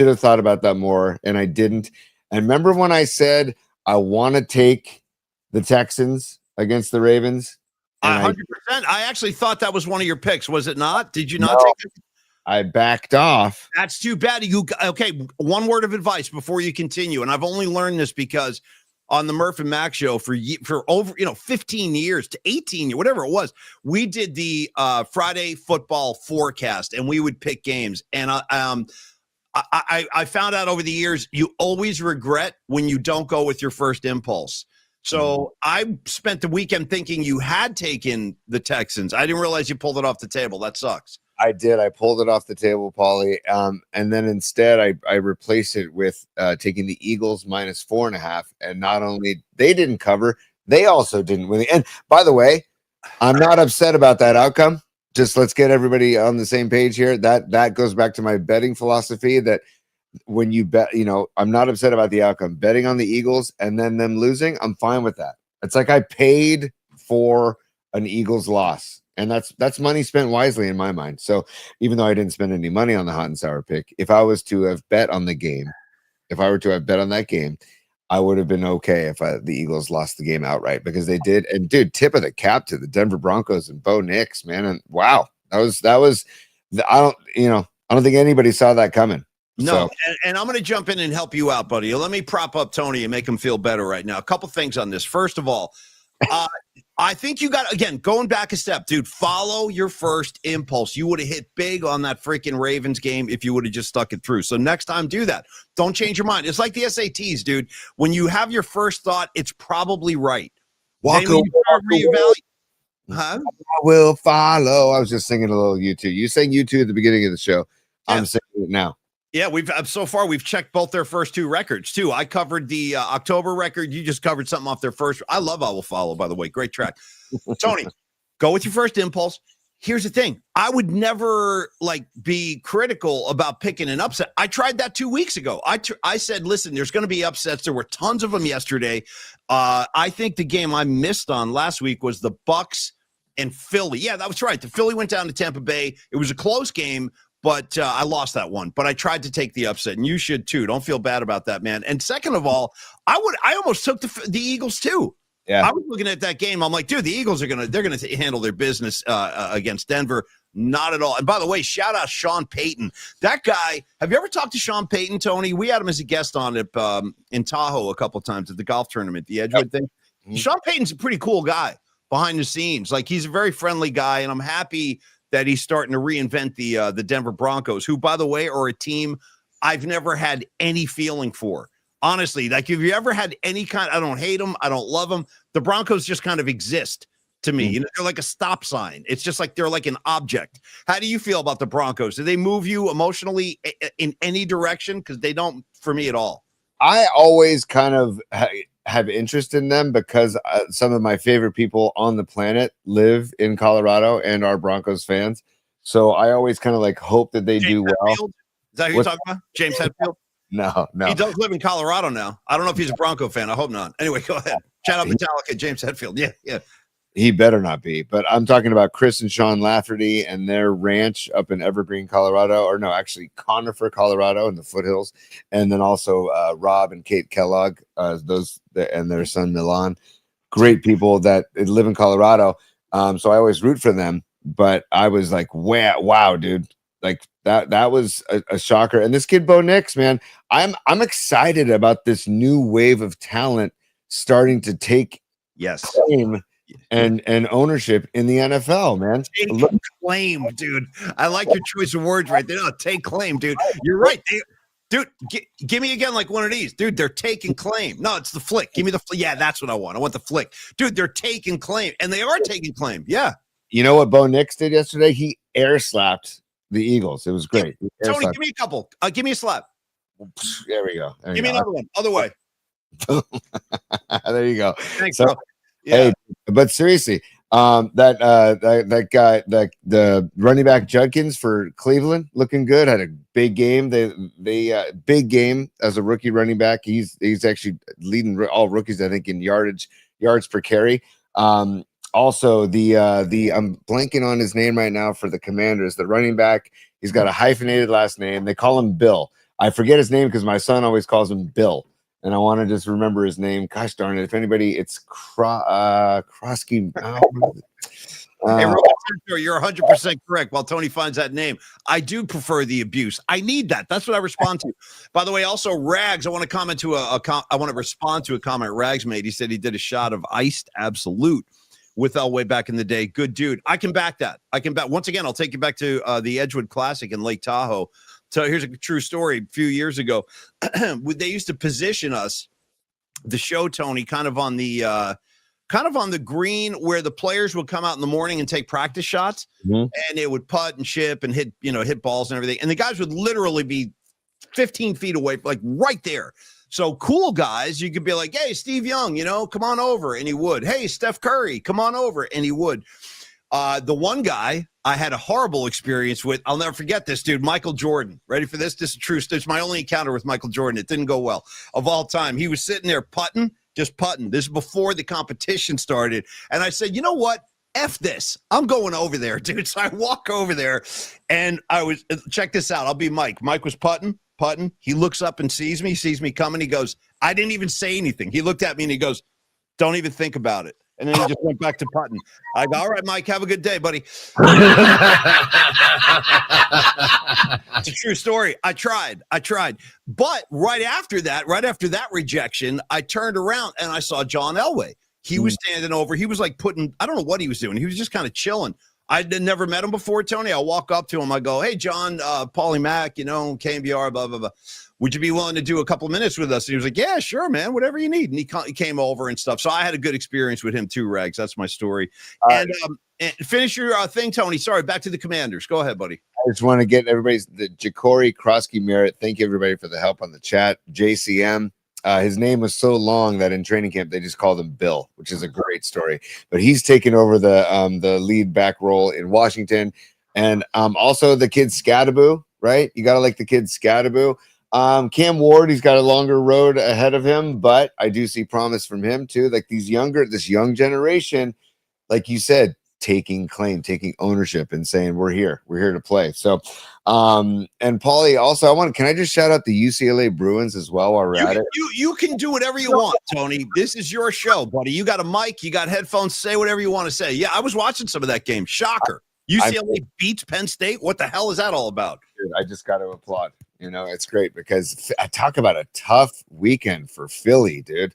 S2: have thought about that more, and I didn't. And remember when I said I want to take the Texans against the Ravens?
S1: 100%. I actually thought that was one of your picks. Was it not? Did you not take it?
S2: I backed off.
S1: That's too bad. Okay, one word of advice before you continue, and I've only learned this because on the Murph and Mac show for over 15 years to 18 years, whatever it was, we did the Friday football forecast, and we would pick games. And I found out over the years you always regret when you don't go with your first impulse. So I spent the weekend thinking you had taken the Texans. I didn't realize you pulled it off the table. That sucks.
S2: I did. I pulled it off the table, Paulie. And then instead I replaced it with taking the Eagles -4.5. And not only they didn't cover, they also didn't win. And by the way, I'm not upset about that outcome. Just let's get everybody on the same page here. That goes back to my betting philosophy that when you bet, I'm not upset about the outcome. Betting on the Eagles and then them losing, I'm fine with that. It's like I paid for an Eagles loss. And that's money spent wisely in my mind. So even though I didn't spend any money on the hot and sour pick, if I was to have bet on the game, I would have been okay if the Eagles lost the game outright because they did. And dude, tip of the cap to the Denver Broncos and Bo Nix, man. And wow, that was I don't think anybody saw that coming.
S1: No, and I'm going to jump in and help you out, buddy. Let me prop up Tony and make him feel better right now. A couple things on this. First of all, I think you got, again, going back a step, dude, follow your first impulse. You would have hit big on that freaking Ravens game if you would have just stuck it through. So next time, do that. Don't change your mind. It's like the SATs, dude. When you have your first thought, it's probably right.
S2: I will follow. I was just singing a little U2. You sang U2 at the beginning of the show. Yeah. I'm singing it now.
S1: Yeah, we've checked both their first two records too. I covered the October record. You just covered something off their first. I love I Will Follow, by the way. Great track. Tony, go with your first impulse. Here's the thing. I would never be critical about picking an upset. I tried that 2 weeks ago. I said, listen, there's going to be upsets. There were tons of them yesterday. I think the game I missed on last week was the Bucs and Philly. Yeah, that was right. The Philly went down to Tampa Bay. It was a close game. But I lost that one. But I tried to take the upset, and you should too. Don't feel bad about that, man. And second of all, I almost took the Eagles too. Yeah, I was looking at that game. I'm like, dude, the Eagles they're gonna handle their business against Denver. Not at all. And by the way, shout out Sean Payton. That guy. Have you ever talked to Sean Payton, Tony? We had him as a guest on it in Tahoe a couple of times at the golf tournament, the Edgewood thing. Mm-hmm. Sean Payton's a pretty cool guy behind the scenes. He's a very friendly guy, and I'm happy that he's starting to reinvent the Denver Broncos, who, by the way, are a team I've never had any feeling for. Honestly, if you ever had any I don't hate them, I don't love them. The Broncos just kind of exist to me. They're like a stop sign. It's just like they're like an object. How do you feel about the Broncos? Do they move you emotionally in any direction? Because they don't for me at all.
S2: I always kind of have interest in them because some of my favorite people on the planet live in Colorado and are Broncos fans. So I always kind of hope that they do well.
S1: Is that who you're talking about? James Hetfield?
S2: No.
S1: He does live in Colorado now. I don't know if he's a Bronco fan. I hope not. Anyway, go ahead. Shout out Metallica, James Hetfield. Yeah.
S2: He better not be, but I'm talking about Chris and Sean Lafferty and their ranch up in Evergreen, Colorado, or no, actually Conifer, Colorado in the foothills. And then also Rob and Kate Kellogg, and their son Milan, great people that live in Colorado. So I always root for them. but I was like, wow, dude. Like that was a shocker. And this kid, Bo Nix, man, I'm excited about this new wave of talent starting to take claim and ownership in the NFL, man.
S1: Take claim, dude. I like your choice of words right there. No, take claim, dude. You're right. Dude, give me again like one of these. Dude, they're taking claim. No, it's the flick. Give me the flick. Yeah, that's what I want. I want the flick. Dude, they're taking claim. And they are taking claim. Yeah.
S2: You know what Bo Nix did yesterday? He air slapped the Eagles. It was great.
S1: Tony, give me a couple. Give me a slap.
S2: There we go.
S1: Give me another one. Other way.
S2: There you go.
S1: Thanks,
S2: so,
S1: bro. Yeah.
S2: Hey, but seriously, that guy, the running back Judkins for Cleveland, looking good. Had a big game. They big game as a rookie running back. He's actually leading all rookies, I think, in yards per carry. Also, the I'm blanking on his name right now for the Commanders. The running back, he's got a hyphenated last name. They call him Bill. I forget his name because my son always calls him Bill. And I want to just remember his name. Gosh darn it. If anybody, it's Krosky.
S1: Hey, Robert, you're 100% correct. While Tony finds that name, I do prefer the abuse. I need that. That's what I respond to. By the way, also Rags, I want to comment to I want to respond to a comment Rags made. He said he did a shot of Iced Absolute with Elway back in the day. Good dude. I can back that. Once again, I'll take you back to the Edgewood Classic in Lake Tahoe. So here's a true story. A few years ago, they used to position us, the show, Tony, kind of on the green where the players would come out in the morning and take practice shots, and it would putt and chip and hit balls and everything. And the guys would literally be 15 feet away, like right there. So cool guys, you could be like, hey, Steve Young, come on over. And he would. Hey, Steph Curry, come on over. And he would. The one guy I had a horrible experience with, I'll never forget this, dude, Michael Jordan. Ready for this? This is true. It's my only encounter with Michael Jordan. It didn't go well. Of all time, he was sitting there just putting. This is before the competition started. And I said, you know what? F this. I'm going over there, dude. So I walk over there, and check this out. I'll be Mike. Mike was putting. He looks up and sees me coming. He goes, I didn't even say anything. He looked at me and he goes, don't even think about it. And then he just went back to putting. I go, all right, Mike, have a good day, buddy. It's a true story. I tried. But right after that rejection, I turned around and I saw John Elway. He was standing over. He was like I don't know what he was doing. He was just kind of chilling. I'd never met him before, Tony. I walk up to him. I go, hey, John, Paulie Mack, KMBR, blah, blah, blah. Would you be willing to do a couple minutes with us? And he was like, yeah, sure, man, whatever you need. And he came over and stuff. So I had a good experience with him too, Rags. That's my story. And finish your thing, Tony. Sorry, back to the Commanders. Go ahead, buddy.
S2: I just want to get the Ja'Cory Krosky Merritt. Thank you, everybody, for the help on the chat. JCM. His name was so long that in training camp, they just called him Bill, which is a great story. But he's taken over the lead back role in Washington. And also the kid Scadaboo, right? You got to like the kid Scadaboo. Cam Ward, he's got a longer road ahead of him, but I do see promise from him too. Like this young generation, like you said, taking claim, taking ownership and saying, we're here to play. So, and Paulie, also, can I just shout out the UCLA Bruins as well while we're at it?
S1: You can do whatever you want, Tony. This is your show, buddy. You got a mic, you got headphones, say whatever you want to say. Yeah, I was watching some of that game. Shocker. UCLA beats Penn State. What the hell is that all about?
S2: Dude, I just got to applaud. It's great because I talk about a tough weekend for Philly, dude.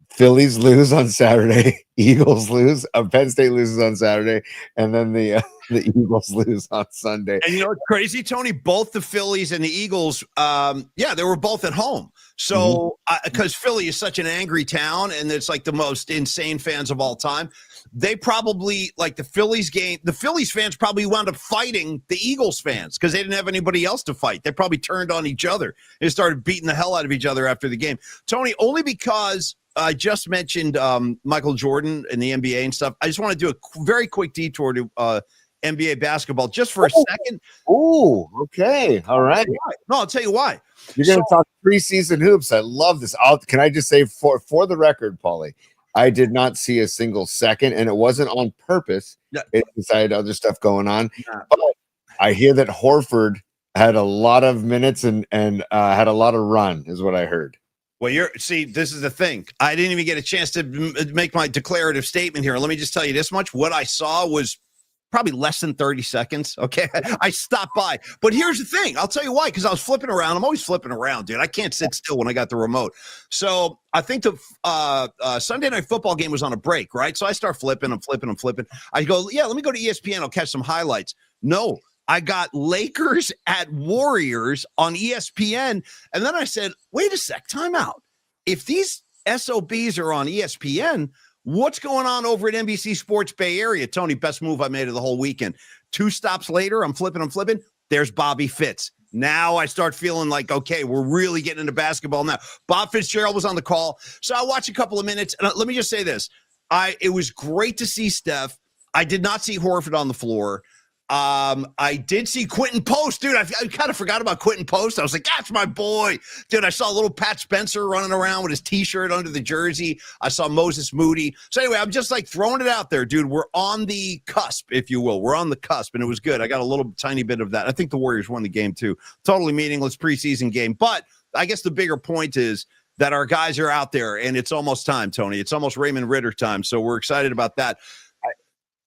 S2: Phillies lose on Saturday. Eagles lose. Penn State loses on Saturday, and then the Eagles lose on Sunday.
S1: And what's crazy, Tony? Both the Phillies and the Eagles, they were both at home. So because Philly is such an angry town, and it's like the most insane fans of all time. They probably, like the Phillies game, the Phillies fans probably wound up fighting the Eagles fans because they didn't have anybody else to fight. They probably turned on each other. They started beating the hell out of each other after the game. Tony, only because I just mentioned Michael Jordan and the NBA and stuff. I just want to do a very quick detour to NBA basketball just for a second.
S2: Oh, okay. All right.
S1: No, I'll tell you why.
S2: You're going to talk preseason hoops. I love this. Can I just say for the record, Paulie, I did not see a single second, and it wasn't on purpose.
S1: Yeah.
S2: It's I had other stuff going on. Yeah. But I hear that Horford had a lot of minutes and had a lot of run, is what I heard.
S1: Well, this is the thing. I didn't even get a chance to make my declarative statement here. Let me just tell you this much. What I saw was probably less than 30 seconds. Okay. I stopped by. But here's the thing. I'll tell you why, because I was flipping around. I'm always flipping around, dude. I can't sit still when I got the remote. So I think the Sunday Night Football game was on a break, right? So I start flipping. I go, yeah, let me go to ESPN. I'll catch some highlights. No, I got Lakers at Warriors on ESPN. And then I said, wait a sec, time out. If these SOBs are on ESPN, what's going on over at NBC Sports Bay Area? Tony, best move I made of the whole weekend. 2 stops later, I'm flipping. There's Bobby Fitz. Now I start feeling like, okay, we're really getting into basketball now. Bob Fitzgerald was on the call. So I watched a couple of minutes. And let me just say this. It was great to see Steph. I did not see Horford on the floor. I did see Quentin Post, dude. I kind of forgot about Quentin Post. I was like, that's my boy, dude. I saw a little Pat Spencer running around with his t-shirt under the jersey. I saw Moses Moody. So anyway, I'm just like throwing it out there, dude. We're on the cusp, if you will. We're on the cusp, and it was good. I got a little tiny bit of that. I think the Warriors won the game too. Totally meaningless preseason game. But I guess the bigger point is that our guys are out there, and it's almost time, Tony. It's almost Raymond Ritter time. So we're excited about that.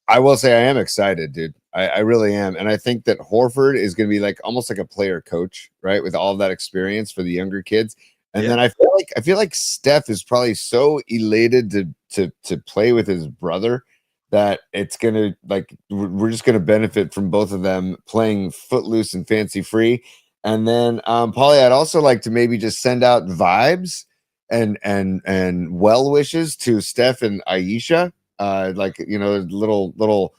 S2: I will say I am excited, dude. I really am. And I think that Horford is going to be like almost like a player coach, right? With all of that experience for the younger kids. And then I feel like Steph is probably so elated to play with his brother that it's going to like, we're just going to benefit from both of them playing footloose and fancy free. And then Paulie, I'd also like to maybe just send out vibes and well wishes to Steph and Aisha. Like, you know, little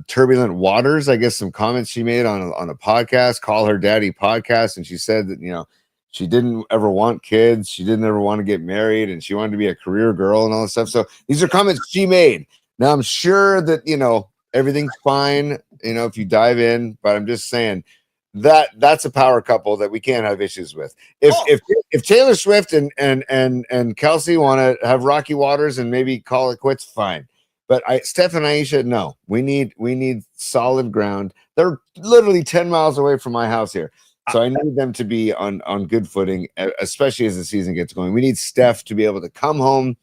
S2: turbulent waters, I guess some comments she made on a podcast, Call Her Daddy podcast. And she said that, you know, she didn't ever want kids. She didn't ever want to get married, and she wanted to be a career girl and all this stuff. So these are comments she made. Now I'm sure that, you know, everything's fine, you know, if you dive in, but I'm just saying that's a power couple that we can't have issues with. If Taylor Swift and Kelsey want to have rocky waters and maybe call it quits, fine. But Steph and Aisha, no, we need solid ground. They're literally 10 miles away from my house here. So I need them to be on good footing, especially as the season gets going. We need Steph to be able to come home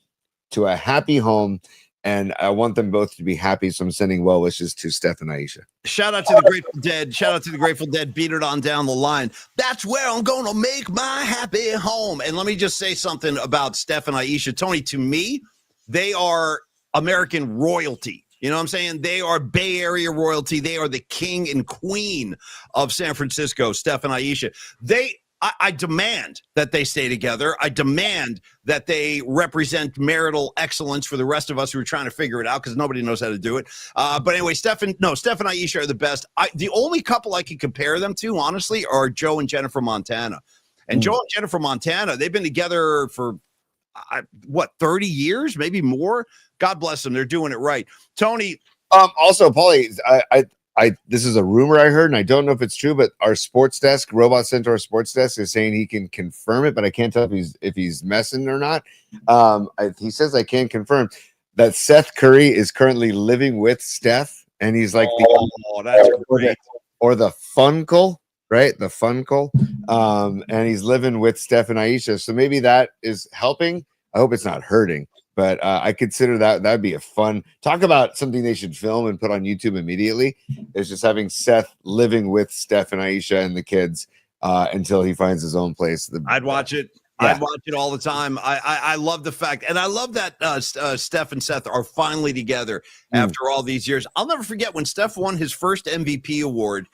S2: to a happy home, and I want them both to be happy. So I'm sending well wishes to Steph and Aisha.
S1: Shout out to the Grateful Dead. Shout out to the Grateful Dead. Beat it on down the line. That's where I'm going to make my happy home. And let me just say something about Steph and Aisha. Tony, to me, they are American royalty. You know what I'm saying? They are Bay Area royalty. They are the king and queen of San Francisco, Steph and Aisha. I demand that they stay together. I demand that they represent marital excellence for the rest of us who are trying to figure it out, because nobody knows how to do it. But anyway, Steph and Aisha are the best. The only couple I can compare them to, honestly, are Joe and Jennifer Montana. And Joe and Jennifer Montana, they've been together for, 30 years, maybe more? God bless them. They're doing it right. Tony.
S2: Also, Paulie, this is a rumor I heard, and I don't know if it's true, but our sports desk, Robot Centaur sports desk, is saying he can confirm it, but I can't tell if he's messing or not. He says I can confirm that Seth Curry is currently living with Steph, and he's like
S1: that's great.
S2: Or the Funkle, right? The Funkle. And he's living with Steph and Aisha. So maybe that is helping. I hope it's not hurting. But I consider that'd be a fun talk about something they should film and put on YouTube immediately. Is just having Seth living with Steph and Aisha and the kids until he finds his own place.
S1: I'd watch it. Yeah. I'd watch it all the time. I love the fact, and I love that Steph and Seth are finally together after all these years. I'll never forget when Steph won his first MVP award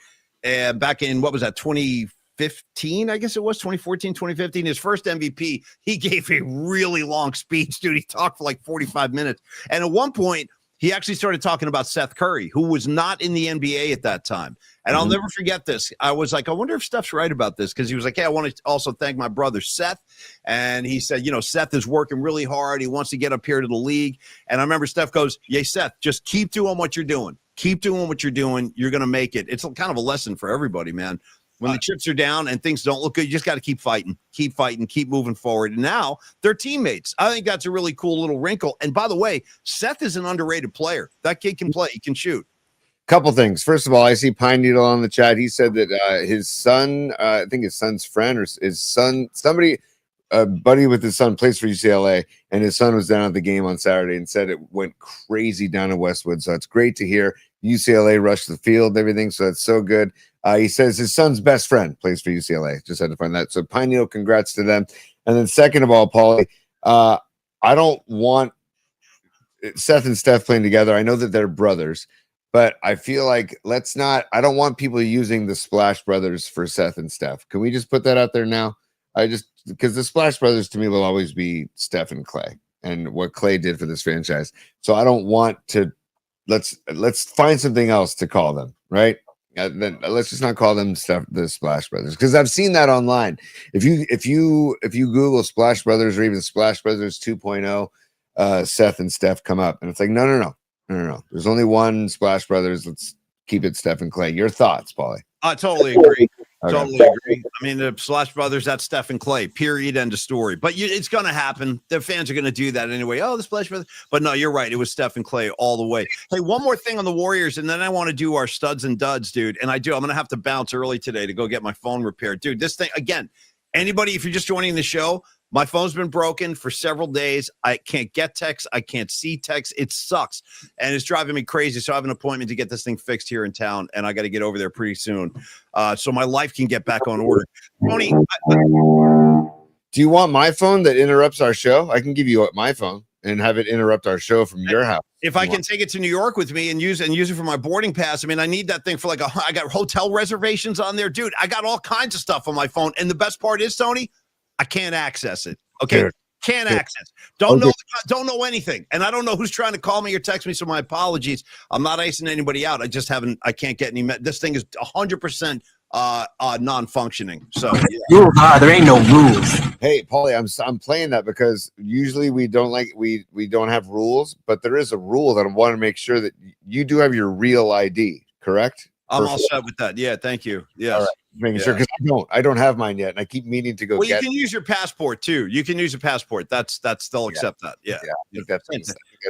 S1: back in, what was that, 2015, I guess it was 2014, 2015, his first MVP. He gave a really long speech, dude. He talked for like 45 minutes. And at one point, he actually started talking about Seth Curry, who was not in the NBA at that time. And I'll never forget this. I was like, I wonder if Steph's right about this, because he was like, hey, I want to also thank my brother Seth. And he said, you know, Seth is working really hard. He wants to get up here to the league. And I remember Steph goes, yeah, Seth, just keep doing what you're doing. Keep doing what you're doing. You're going to make it. It's kind of a lesson for everybody, man. When the chips are down and things don't look good, you just got to keep fighting, keep moving forward. And now they're teammates. I think that's a really cool little wrinkle. And by the way, Seth is an underrated player. That kid can play. He can shoot.
S2: Couple things. First of all, I see Pine Needle on the chat. He said that his son, I think his son's friend or his son, somebody, a buddy with his son plays for UCLA, and his son was down at the game on Saturday and said it went crazy down in Westwood. So it's great to hear. UCLA rushed the field and everything. So that's so good. He says his son's best friend plays for UCLA. Just had to find that. So Pine Needle, congrats to them. And then second of all, Paulie, I don't want Seth and Steph playing together. I know that they're brothers, but I feel like I don't want people using the Splash Brothers for Seth and Steph. Can we just put that out there now? Because the Splash Brothers to me will always be Steph and Clay and what Clay did for this franchise. So I don't want to, let's find something else to call them, right? Then let's just not call them the Splash Brothers, because I've seen that online. If you Google Splash Brothers or even Splash Brothers 2.0, Seth and Steph come up, and it's like no. There's only one Splash Brothers. Let's keep it Steph and Clay. Your thoughts, Paulie?
S1: I totally agree.
S2: Okay.
S1: Totally agree. I mean, the Splash Brothers, that's Steph and Clay, period, end of story. But it's going to happen. The fans are going to do that anyway. Oh, the Splash Brothers. But no, you're right. It was Steph and Clay all the way. Hey, one more thing on the Warriors, and then I want to do our studs and duds, dude. And I'm going to have to bounce early today to go get my phone repaired. Dude, this thing, again, anybody, if you're just joining the show, my phone's been broken for several days. I can't get texts. I can't see texts. It sucks. And it's driving me crazy. So I have an appointment to get this thing fixed here in town, and I got to get over there pretty soon so my life can get back on order. Tony,
S2: do you want my phone that interrupts our show? I can give you my phone and have it interrupt our show from your house.
S1: If I can take it to New York with me and use it for my boarding pass. I mean, I need that thing for I got hotel reservations on there. Dude, I got all kinds of stuff on my phone. And the best part is, Tony, I can't access it. Okay.
S2: Dude.
S1: Can't access. Don't know anything. And I don't know who's trying to call me or text me. So my apologies. I'm not icing anybody out. I can't get any. This thing is 100% non-functioning. So yeah.
S3: Rules are, there ain't no rules.
S2: Hey, Paulie, I'm playing that because usually we don't have rules, but there is a rule that I want to make sure that you do have your real ID, correct?
S1: I'm all set with that. Yeah, thank you. Yes.
S2: All right. Making sure, because I don't have mine yet, and I keep meaning to go.
S1: Well, you can use your passport too. You can use a passport. They'll accept that. Yeah.
S2: I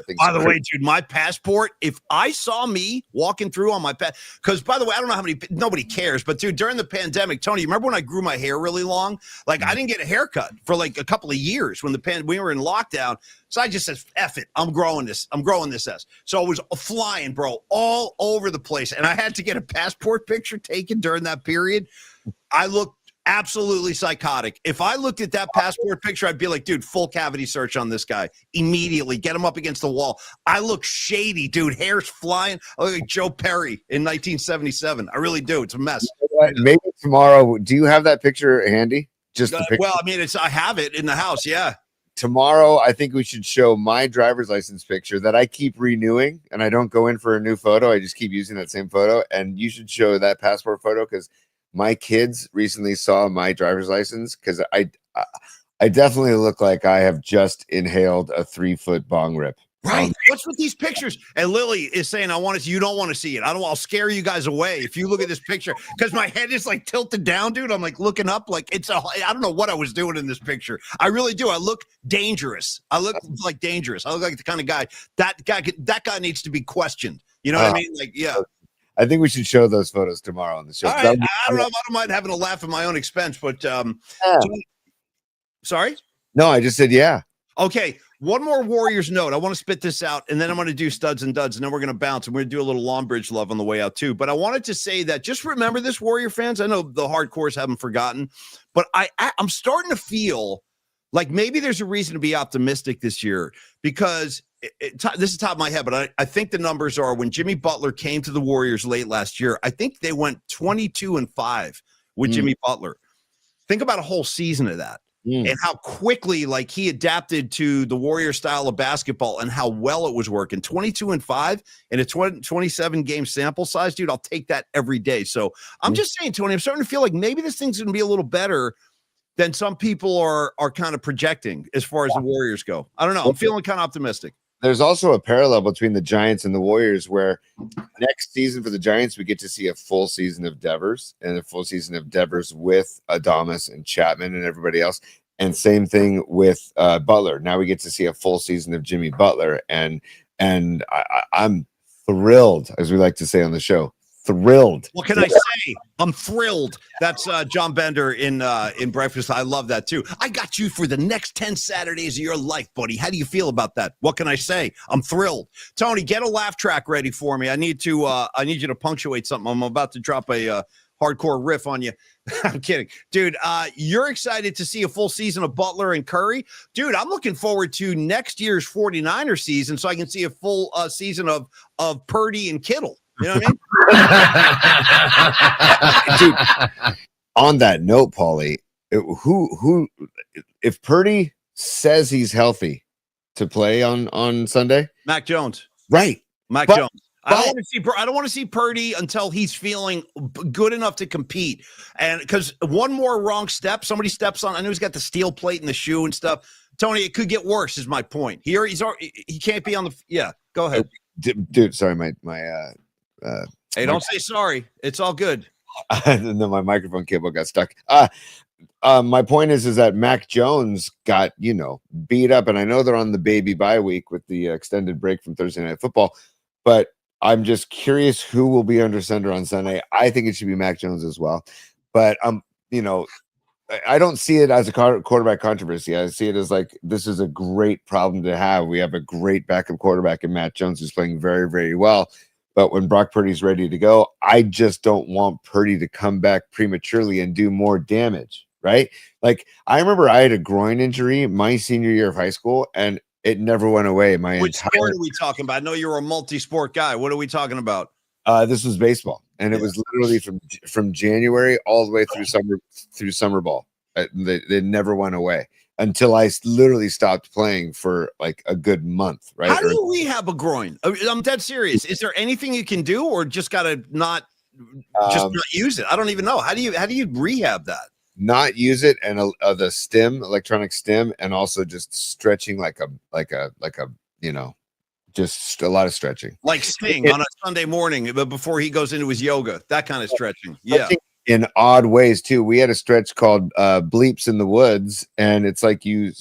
S2: think
S1: by the way, dude, my passport. If I saw me walking through on my because by the way, I don't know nobody cares, but dude, during the pandemic, Tony, you remember when I grew my hair really long? Like I didn't get a haircut for like a couple of years when we were in lockdown. So I just said, F it. I'm growing this S. So I was flying, bro, all over the place. And I had to get a passport picture taken during that period. I looked absolutely psychotic. If I looked at that passport picture, I'd be like, dude, full cavity search on this guy immediately. Get him up against the wall. I look shady, dude. Hair's flying. I look like Joe Perry in 1977. I really do. It's a mess.
S2: Maybe tomorrow. Do you have that picture handy? Just the picture?
S1: Well, I mean, I have it in the house. Yeah.
S2: Tomorrow, I think we should show my driver's license picture that I keep renewing, and I don't go in for a new photo. I just keep using that same photo. And you should show that passport photo because my kids recently saw my driver's license because I definitely look like I have just inhaled a 3-foot bong rip.
S1: Right. What's with these pictures? And Lily is saying, you don't want to see it. I'll scare you guys away if you look at this picture because my head is like tilted down, dude. I'm like looking up like I don't know what I was doing in this picture. I really do. I look dangerous. I look like dangerous. I look like the kind of guy that guy needs to be questioned. You know what I mean? Like, yeah.
S2: I think we should show those photos tomorrow on the show.
S1: All right. I don't know. I don't mind having a laugh at my own expense, but sorry?
S2: No, I just said, yeah.
S1: Okay. One more Warriors note. I want to spit this out, and then I'm going to do studs and duds, and then we're going to bounce, and we're going to do a little Long Bridge love on the way out, too. But I wanted to say that just remember this, Warrior fans. I know the hardcores haven't forgotten, but I'm starting to feel like maybe there's a reason to be optimistic this year because this is top of my head, but I think the numbers are when Jimmy Butler came to the Warriors late last year, I think they went 22-5 with Jimmy Butler. Think about a whole season of that. And how quickly like he adapted to the Warrior style of basketball and how well it was working. 22-5 in a 27 game sample size, dude. I'll take that every day. So I'm just saying, Tony, I'm starting to feel like maybe this thing's going to be a little better than some people are kind of projecting as far as the Warriors go. I don't know. I'm feeling kind of optimistic.
S2: There's also a parallel between the Giants and the Warriors where next season for the Giants, we get to see a full season of Devers and a full season of Devers with Adamas and Chapman and everybody else. And same thing with Butler. Now we get to see a full season of Jimmy Butler. And I'm thrilled, as we like to say on the show, thrilled.
S1: What can I say? I'm thrilled. That's John Bender in Breakfast. I love that too. I got you for the next 10 Saturdays of your life, buddy. How do you feel about that? What can I say? I'm thrilled. Tony, get a laugh track ready for me. I need you to punctuate something. I'm about to drop a hardcore riff on you. I'm kidding. Dude, you're excited to see a full season of Butler and Curry? Dude, I'm looking forward to next year's 49er season so I can see a full season of Purdy and Kittle. You know what I
S2: mean? Dude, on that note, Paulie, who if Purdy says he's healthy to play on Sunday?
S1: Mac Jones.
S2: Right.
S1: Mac Jones. I don't want to see Purdy until he's feeling good enough to compete. And because one more wrong step, somebody steps on, I know he's got the steel plate in the shoe and stuff. Tony, it could get worse is my point. He can't be on the, yeah, go ahead.
S2: Dude, sorry, my
S1: hey, don't say sorry. It's all good.
S2: No, my microphone cable got stuck. My point is that Mac Jones got, beat up, and I know they're on the baby bye week with the extended break from Thursday Night Football, but I'm just curious who will be under center on Sunday. I think it should be Mac Jones as well, but I don't see it as a quarterback controversy. I see it as like, this is a great problem to have. We have a great backup quarterback in Matt Jones who's playing very, very well. But when Brock Purdy's ready to go, I just don't want Purdy to come back prematurely and do more damage, right? Like, I remember I had a groin injury my senior year of high school, and it never went away.
S1: Which sport are we talking about? I know you're a multi-sport guy. What are we talking about?
S2: This was baseball, and it was literally from January all the way through summer ball. They never went away until I literally stopped playing for like a good month, right?
S1: How do you rehab a groin? I'm dead serious. Is there anything you can do, or just gotta not use it? I don't even know. How do you rehab that?
S2: Not use it, and the stim, electronic stim, and also just stretching like a just a lot of stretching.
S1: Like Sting on a Sunday morning before he goes into his yoga, that kind of stretching. Yeah.
S2: In odd ways too. We had a stretch called bleeps in the woods, and it's like you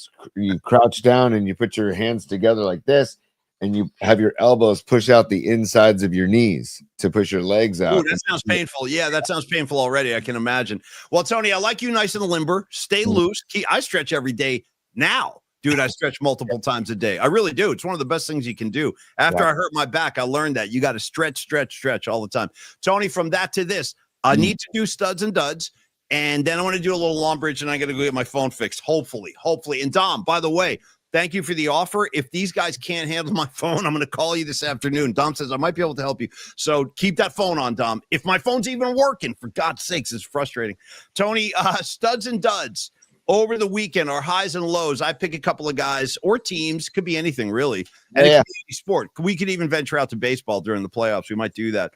S2: crouch down and you put your hands together like this, and you have your elbows push out the insides of your knees to push your legs out.
S1: Ooh, that sounds painful. Yeah, that sounds painful already. I can imagine. Well, Tony, I like you nice and limber. Stay loose. I stretch every day now. Dude, I stretch multiple times a day. I really do. It's one of the best things you can do. After I hurt my back, I learned that you got to stretch all the time. Tony, from that to this, I need to do studs and duds, and then I want to do a little long bridge, and I got to go get my phone fixed, hopefully. And Dom, by the way, thank you for the offer. If these guys can't handle my phone, I'm going to call you this afternoon. Dom says I might be able to help you, so keep that phone on, Dom. If my phone's even working, for God's sakes, it's frustrating. Tony, studs and duds over the weekend are highs and lows. I pick a couple of guys or teams, could be anything really. And it could be any sport. We could even venture out to baseball during the playoffs. We might do that.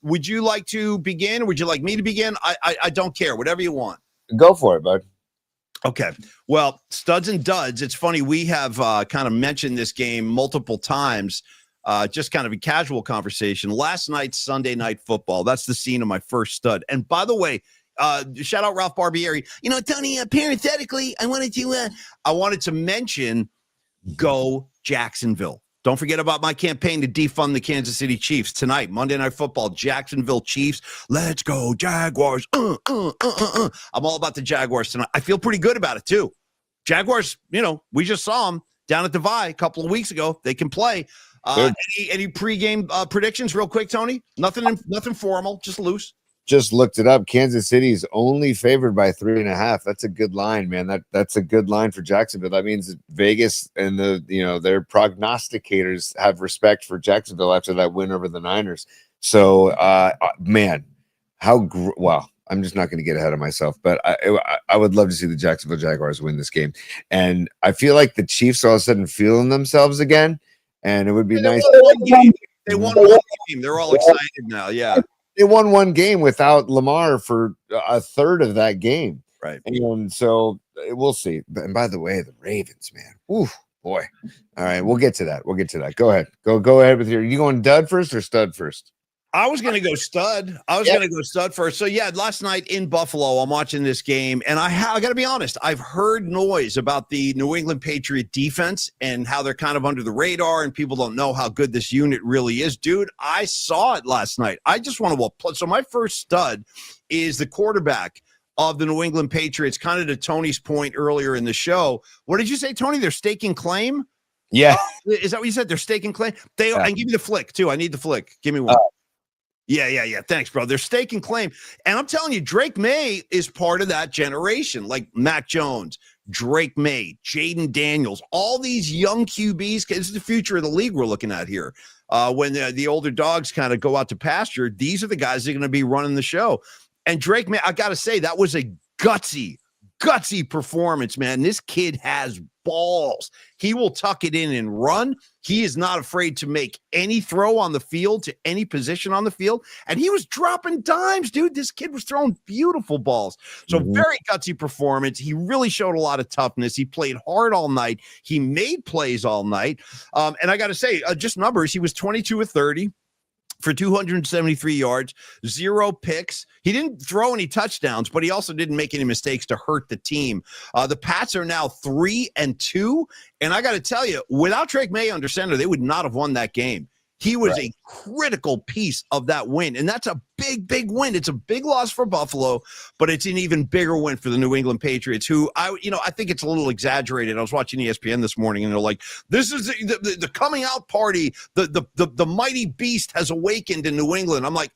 S1: Would you like to begin? Or would you like me to begin? I don't care. Whatever you want.
S2: Go for it, bud.
S1: Okay. Well, studs and duds. It's funny. We have kind of mentioned this game multiple times. Just kind of a casual conversation. Last night's Sunday Night Football. That's the scene of my first stud. And by the way, shout out Ralph Barbieri. Tony, parenthetically, I wanted to mention go Jacksonville. Don't forget about my campaign to defund the Kansas City Chiefs tonight, Monday Night Football, Jacksonville Chiefs. Let's go Jaguars. I'm all about the Jaguars tonight. I feel pretty good about it too. Jaguars, we just saw them down at the Vi a couple of weeks ago. They can play. Any pregame predictions real quick, Tony? Nothing formal, just loose.
S2: Just looked it up. Kansas City's only favored by 3.5. That's a good line, man. That's a good line for Jacksonville. That means that Vegas and their prognosticators have respect for Jacksonville after that win over the Niners. So, man, wow. I'm just not going to get ahead of myself, but I would love to see the Jacksonville Jaguars win this game. And I feel like the Chiefs all of a sudden feeling themselves again, and it would be nice.
S1: They won one game. They're all excited now. Yeah.
S2: They won one game without Lamar for a third of that game.
S1: Right.
S2: And so we'll see. And by the way, the Ravens, man. Ooh, boy. All right. We'll get to that. Go ahead. Go ahead with you going dud first or stud first?
S1: I was going to go stud. Going to go stud first. So, yeah, last night in Buffalo, I'm watching this game, and I got to be honest, I've heard noise about the New England Patriot defense and how they're kind of under the radar, and people don't know how good this unit really is. Dude, I saw it last night. I just want to – so my first stud is the quarterback of the New England Patriots, kind of to Tony's point earlier in the show. What did you say, Tony? They're staking claim?
S2: Yeah.
S1: Is that what you said? They're staking claim? And give me the flick, too. I need the flick. Give me one. Yeah. Thanks, bro. They're staking claim. And I'm telling you, Drake May is part of that generation, like Mac Jones, Drake May, Jaden Daniels, all these young QBs. This is the future of the league we're looking at here. When the older dogs kind of go out to pasture, these are the guys that are going to be running the show. And Drake May, I got to say, that was a gutsy performance, man. This kid has balls. He will tuck it in and run. He is not afraid to make any throw on the field to any position on the field. And he was dropping dimes, dude. This kid was throwing beautiful balls. So very gutsy performance. He really showed a lot of toughness. He played hard all night. He made plays all night. And I got to say, just numbers, he was 22 of 30. For 273 yards, 0 picks. He didn't throw any touchdowns, but he also didn't make any mistakes to hurt the team. The Pats are now 3-2, and I got to tell you, without Drake May under center, they would not have won that game. He was a critical piece of that win, and that's a big win. It's a big loss for Buffalo, but it's an even bigger win for the New England Patriots, who I think it's a little exaggerated. I was watching ESPN this morning, and they're like, "This is the coming out party. The mighty beast has awakened in New England." I'm like,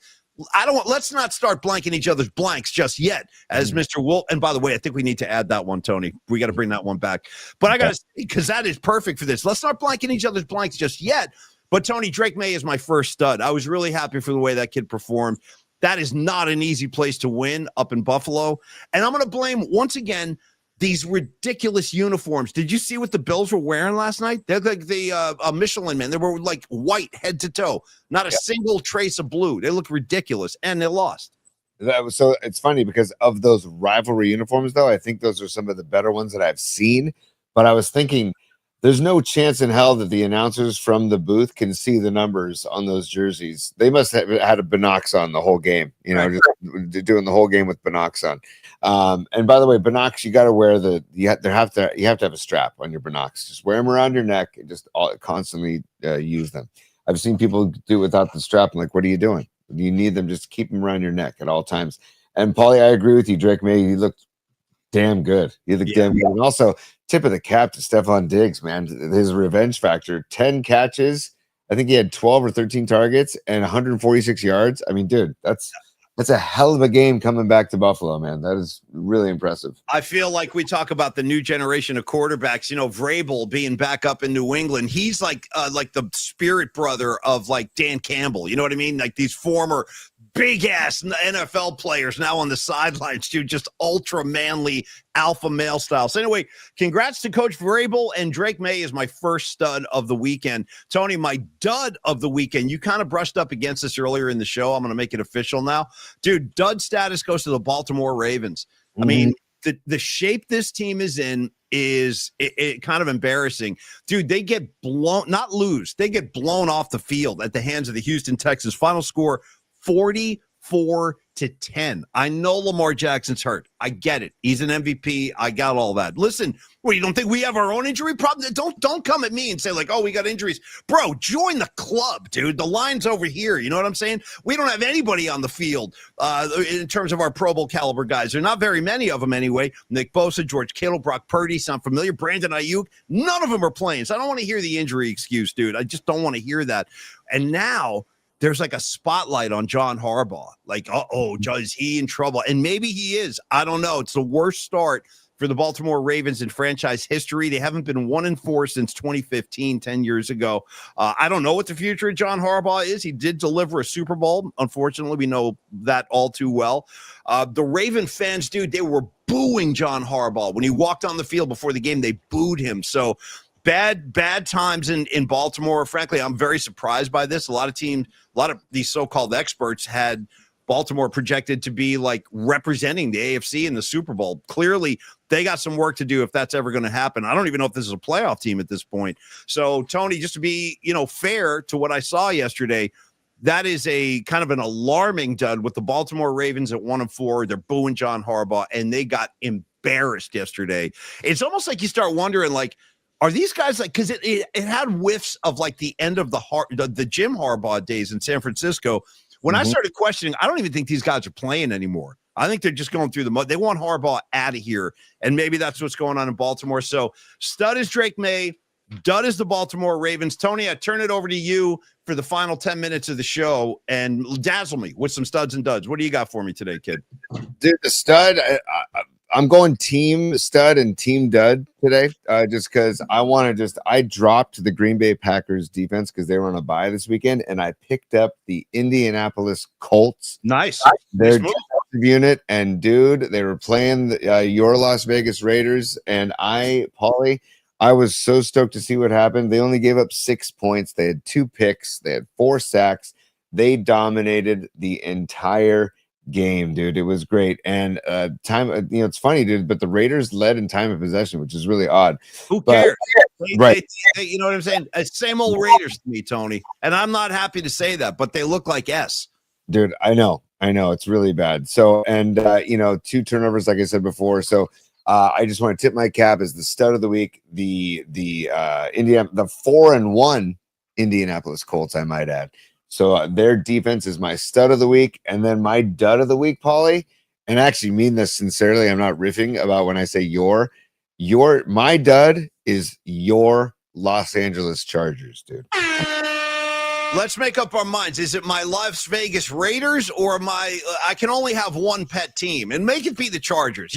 S1: let's not start blanking each other's blanks just yet, as Mr. Wolf. And by the way, I think we need to add that one, Tony. We got to bring that one back. But I got to say, because that is perfect for this. Let's not blanking each other's blanks just yet. But, Tony, Drake May is my first stud. I was really happy for the way that kid performed. That is not an easy place to win up in Buffalo. And I'm going to blame, once again, these ridiculous uniforms. Did you see what the Bills were wearing last night? They're like the Michelin men. They were like white head to toe. Not a single trace of blue. They look ridiculous, and they lost.
S2: So it's funny because of those rivalry uniforms, though. I think those are some of the better ones that I've seen. But I was thinking, there's no chance in hell that the announcers from the booth can see the numbers on those jerseys. They must have had a binocs on the whole game, just doing the whole game with binocs on. And by the way, binocs, you got to wear you have to have a strap on your binocs. Just wear them around your neck and just constantly use them. I've seen people do it without the strap. I'm like, what are you doing? You need them, just keep them around your neck at all times. And Paulie, I agree with you. Drake May, he looked damn good. He looked damn good. And also, tip of the cap to Stephon Diggs, man. His revenge factor, 10 catches. I think he had 12 or 13 targets and 146 yards. I mean, dude, that's a hell of a game coming back to Buffalo, man. That is really impressive.
S1: I feel like we talk about the new generation of quarterbacks, Vrabel being back up in New England. He's like the spirit brother of like Dan Campbell. You know what I mean? Like these former big-ass NFL players now on the sidelines, dude, just ultra-manly alpha male style. So anyway, congrats to Coach Vrabel, and Drake May is my first stud of the weekend. Tony, my dud of the weekend, you kind of brushed up against this earlier in the show. I'm going to make it official now. Dude, dud status goes to the Baltimore Ravens. I mean, the shape this team is in is it kind of embarrassing. Dude, they get blown, not lose, they get blown off the field at the hands of the Houston Texans. Final score, 44-10. I know Lamar Jackson's hurt. I get it. He's an MVP. I got all that. Listen, you don't think we have our own injury problem? Don't come at me and say like, oh, we got injuries. Bro, join the club, dude. The line's over here. You know what I'm saying? We don't have anybody on the field in terms of our Pro Bowl caliber guys. There are not very many of them anyway. Nick Bosa, George Kittle, Brock Purdy, sound familiar? Brandon Ayuk. None of them are playing. So I don't want to hear the injury excuse, dude. I just don't want to hear that. And now there's like a spotlight on John Harbaugh. Like, is he in trouble? And maybe he is. I don't know. It's the worst start for the Baltimore Ravens in franchise history. They haven't been 1-4 since 2015, 10 years ago. I don't know what the future of John Harbaugh is. He did deliver a Super Bowl. Unfortunately, we know that all too well. The Raven fans, dude, they were booing John Harbaugh. When he walked on the field before the game, they booed him. So bad times in Baltimore. Frankly, I'm very surprised by this. A lot of these so-called experts had Baltimore projected to be like representing the AFC in the Super Bowl. Clearly, they got some work to do if that's ever going to happen. I don't even know if this is a playoff team at this point. So, Tony, just to be, fair to what I saw yesterday, That is a kind of an alarming dud with the Baltimore Ravens at 1-4. They're booing John Harbaugh, and they got embarrassed yesterday. It's almost like you start wondering, like, are these guys like, because it had whiffs of like the end of the Jim Harbaugh days in San Francisco. When I started questioning, I don't even think these guys are playing anymore. I think they're just going through the mud. They want Harbaugh out of here, and maybe that's what's going on in Baltimore. So stud is Drake May. Dud is the Baltimore Ravens. Tony, I turn it over to you for the final 10 minutes of the show and dazzle me with some studs and duds. What do you got for me today, kid?
S2: Dude, the stud, I'm going team stud and team dud today, just because I dropped the Green Bay Packers defense because they were on a bye this weekend, and I picked up the Indianapolis Colts.
S1: Nice.
S2: Their defensive unit, and dude, they were playing your Las Vegas Raiders, and Paulie, I was so stoked to see what happened. They only gave up 6 points. They had 2 picks. They had 4 sacks. They dominated the entire game, dude. It was great. And it's funny, dude, but the Raiders led in time of possession, which is really odd.
S1: Who cares?
S2: Right.
S1: You know what I'm saying? Same old Raiders to me, Tony. And I'm not happy to say that, but they look like S.
S2: Dude, I know. It's really bad. So, and 2 turnovers, like I said before. So, I just want to tip my cap as the stud of the week. The 4-1 Indianapolis Colts, I might add. So their defense is my stud of the week, and then my dud of the week, Paulie. And I actually mean this sincerely. I'm not riffing about when I say my dud is your Los Angeles Chargers, dude.
S1: Let's make up our minds. Is it my Las Vegas Raiders or I can only have one pet team, and make it be the Chargers.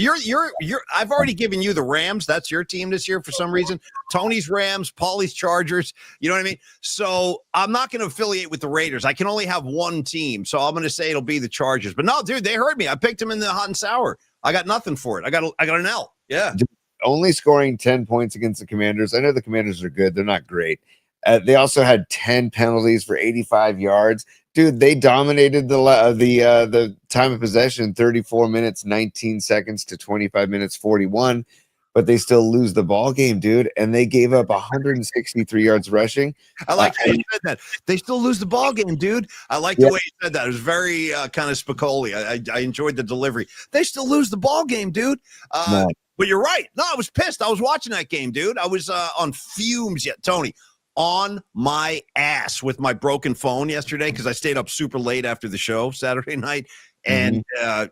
S1: I've already given you the Rams. That's your team this year for some reason. Tony's Rams, Paulie's Chargers. You know what I mean? So I'm not going to affiliate with the Raiders. I can only have one team. So I'm going to say it'll be the Chargers. But no, dude, they heard me. I picked them in the hot and sour. I got nothing for it. I got an L. Yeah.
S2: Only scoring 10 points against the Commanders. I know the Commanders are good. They're not great. They also had 10 penalties for 85 yards. Dude, they dominated the time of possession, 34 minutes, 19 seconds to 25 minutes, 41. But they still lose the ball game, dude. And they gave up 163 yards rushing.
S1: I like how you said that. They still lose the ball game, dude. I like the way you said that. It was very kind of Spicoli. I enjoyed the delivery. They still lose the ball game, dude. But you're right. No, I was pissed. I was watching that game, dude. I was on fumes yet, Tony. On my ass with my broken phone yesterday because I stayed up super late after the show Saturday night, and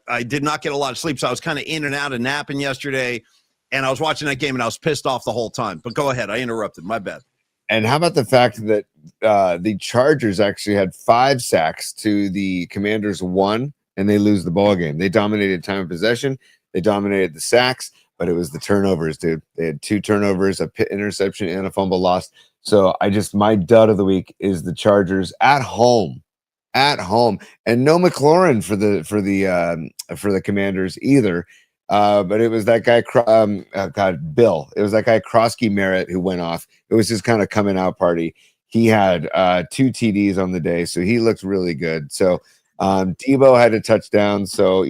S1: I did not get a lot of sleep. So I was kind of in and out of napping yesterday, and I was watching that game, and I was pissed off the whole time. But go ahead. I interrupted. My bad.
S2: And how about the fact that the Chargers actually had 5 sacks to the Commanders 1, and they lose the ball game. They dominated time of possession. They dominated the sacks, but it was the turnovers, dude. They had 2 turnovers, a pit interception, and a fumble lost. So my dud of the week is the Chargers at home, and no McLaurin for the Commanders either. But it was that guy, Bill. It was that guy Krosky Merritt who went off. It was his kind of coming out party. He had 2 TDs on the day, so he looked really good. So Debo had a touchdown. So,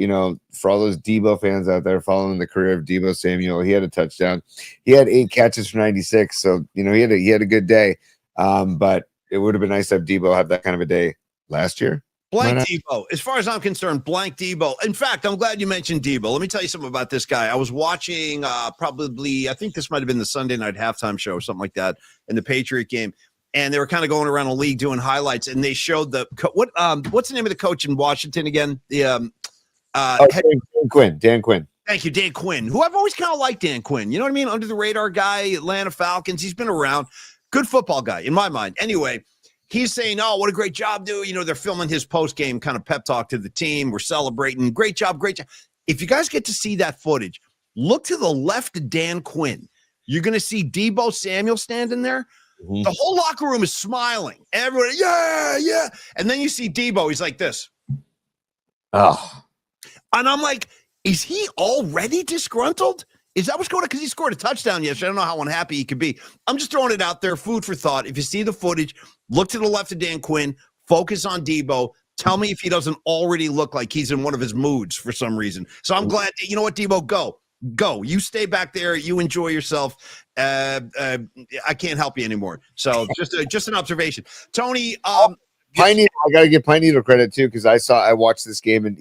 S2: for all those Debo fans out there following the career of Debo Samuel, he had a touchdown. He had 8 catches for 96. So, he had a good day. But it would have been nice to have Debo have that kind of a day last year.
S1: Blank Debo. As far as I'm concerned, blank Debo. In fact, I'm glad you mentioned Debo. Let me tell you something about this guy. I was watching I think this might have been the Sunday night halftime show or something like that in the Patriot game. And they were kind of going around the league doing highlights, and they showed what's the name of the coach in Washington again? Dan Quinn. Thank you, Dan Quinn, who I've always kind of liked. Dan Quinn, you know what I mean? Under the radar guy, Atlanta Falcons. He's been around. Good football guy in my mind. Anyway, he's saying, "Oh, what a great job, dude!" They're filming his post game kind of pep talk to the team. We're celebrating. Great job, great job. If you guys get to see that footage, look to the left of Dan Quinn. You're going to see Debo Samuel standing there. Mm-hmm. The whole locker room is smiling. Everyone, yeah. And then you see Debo. He's like this.
S2: Oh.
S1: And I'm like, is he already disgruntled? Is that what's going on? Because he scored a touchdown yesterday. I don't know how unhappy he could be. I'm just throwing it out there, food for thought. If you see the footage, look to the left of Dan Quinn, focus on Debo. Tell me if he doesn't already look like he's in one of his moods for some reason. So I'm glad. You know what, Debo? Go. You stay back there. You enjoy yourself. I can't help you anymore. So just an observation. Tony,
S2: Pine Needle, I got to give Pine Needle credit too, because I watched this game, and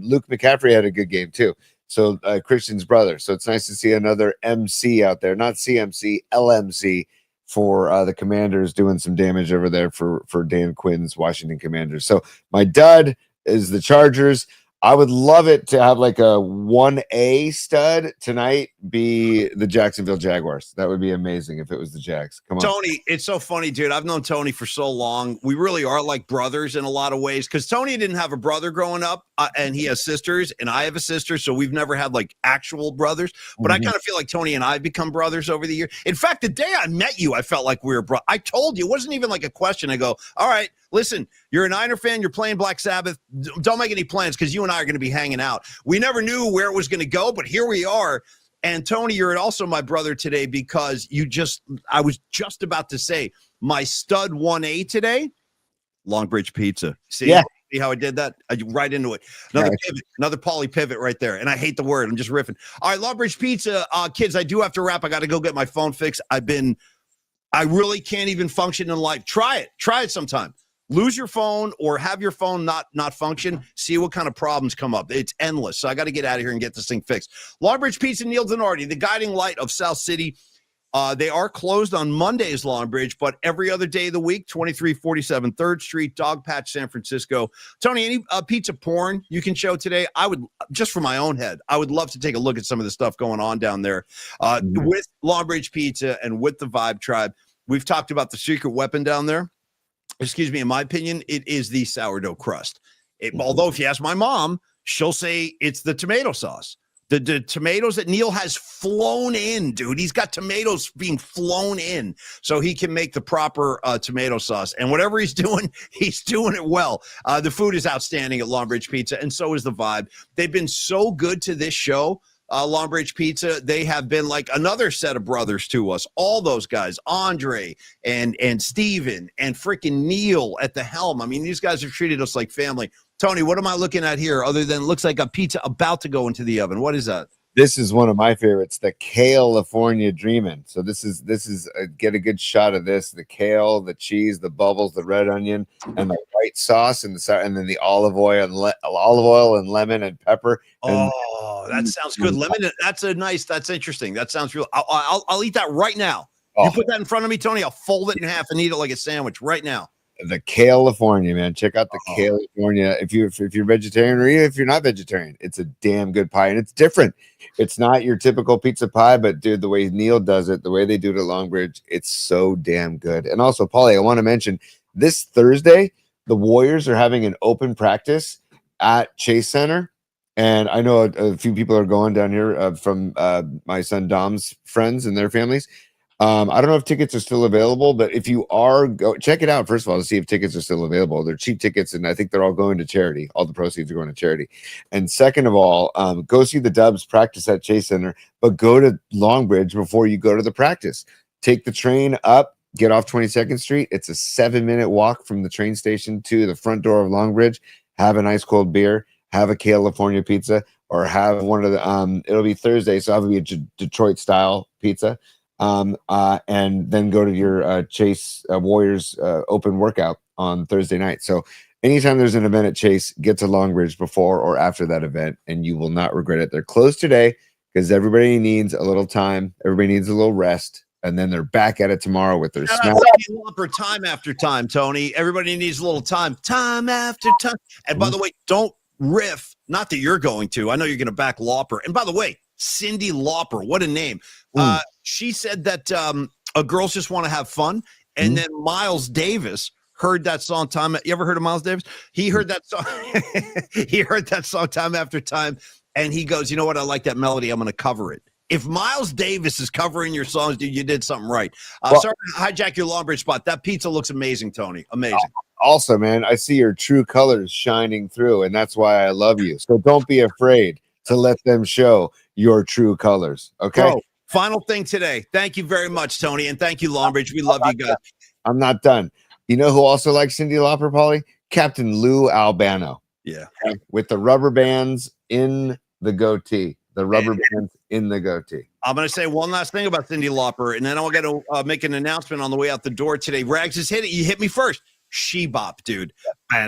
S2: Luke McCaffrey had a good game too. So Christian's brother. So it's nice to see another MC out there, not CMC, LMC for the Commanders doing some damage over there for Dan Quinn's Washington Commanders. So my dud is the Chargers. I would love it to have like a 1A stud tonight be the Jacksonville Jaguars. That would be amazing if it was the Jags. Come on.
S1: Tony, it's so funny, dude. I've known Tony for so long. We really are like brothers in a lot of ways because Tony didn't have a brother growing up and he has sisters and I have a sister. So we've never had like actual brothers. But I kind of feel like Tony and I have become brothers over the years. In fact, the day I met you, I felt like we were brothers. I told you, it wasn't even like a question. I go, all right, listen, you're a Niner fan. You're playing Black Sabbath. Don't make any plans because you and I are going to be hanging out. We never knew where it was going to go, but here we are. And Tony, you're also my brother today because I was just about to say my stud 1A today, Longbridge Pizza. See how I did that? I right into it. Another poly pivot right there. And I hate the word. I'm just riffing. All right, Longbridge Pizza. Kids, I do have to wrap. I got to go get my phone fixed. I really can't even function in life. Try it. Try it sometime. Lose your phone or have your phone not function. See what kind of problems come up. It's endless. So I got to get out of here and get this thing fixed. Longbridge Pizza, Neil Denardi, the guiding light of South City. They are closed on Mondays, Longbridge, but every other day of the week, 2347 3rd Street, Dogpatch, San Francisco. Tony, any pizza porn you can show today? I would, just for my own head, I would love to take a look at some of the stuff going on down there with Longbridge Pizza and with the Vibe Tribe. We've talked about the secret weapon down there. Excuse me, in my opinion, it is the sourdough crust. Although if you ask my mom, she'll say it's the tomato sauce. The tomatoes that Neil has flown in, dude. He's got tomatoes being flown in so he can make the proper tomato sauce. And whatever he's doing it well. The food is outstanding at Longbridge Pizza, and so is the vibe. They've been so good to this show. Longbridge Pizza, they have been like another set of brothers to us. All those guys, Andre and Steven and freaking Neil at the helm. I mean, these guys have treated us like family. Tony, what am I looking at here other than looks like a pizza about to go into the oven? What is that?
S2: This is one of my favorites, the California Dreamin'. So this is get a good shot of this: the kale, the cheese, the bubbles, the red onion, and the white sauce, and then the olive oil and lemon and pepper.
S1: Oh, that sounds good. Lemon. That's interesting. That sounds real. I'll eat that right now. You put that in front of me, Tony. I'll fold it in half and eat it like a sandwich right now.
S2: The California, man. Check out the California. If you're vegetarian or even if you're not vegetarian, it's a damn good pie, and it's different. It's not your typical pizza pie, but dude, the way Neil does it, the way they do it at Longbridge, it's so damn good. And also, Paulie, I want to mention this Thursday, the Warriors are having an open practice at Chase Center, and I know a few people are going down here from my son Dom's friends and their families. I don't know if tickets are still available, but if you are, go check it out. First of all, to see if tickets are still available. They're cheap tickets, and I think they're all going to charity. All the proceeds are going to charity. And second of all, go see the Dubs practice at Chase Center, but go to Longbridge before you go to the practice. Take the train up, get off 22nd Street. It's a 7-minute walk from the train station to the front door of Longbridge. Have an ice cold beer, have a California pizza, or have one of the, it'll be Thursday, so it'll be a Detroit style pizza. And then go to your Chase Warriors open workout on Thursday night. So anytime there's an event at Chase, get to Longbridge before or after that event, and you will not regret it. They're closed today because everybody needs a little time. Everybody needs a little rest. And then they're back at it tomorrow with their smash.
S1: Time after time, Tony. Everybody needs a little time after time. And by the way, don't riff. Not that you're going to. I know you're going to back Lauper. And by the way, Cyndi Lauper, what a name. She said that girls just want to have fun. And then Miles Davis heard that song time. You ever heard of Miles Davis? He heard that song. He heard that song time after time. And he goes, you know what? I like that melody. I'm going to cover it. If Miles Davis is covering your songs, dude, you did something right. Sorry to hijack your Longbridge spot. That pizza looks amazing, Tony. Amazing.
S2: Also, man, I see your true colors shining through, and that's why I love you. So don't be afraid to let them show your true colors. Okay.
S1: Bro, final thing today. Thank you very much, Tony, and thank you, Longbridge. We love you guys.
S2: I'm not done. You know who also likes Cyndi Lauper, Paulie? Captain Lou Albano.
S1: Yeah.
S2: With the rubber bands in the goatee. The rubber bands in the goatee.
S1: I'm going to say one last thing about Cyndi Lauper, and then I'm going to make an announcement on the way out the door today. Rags, just hit it. You hit me first. she bop, dude. Oh,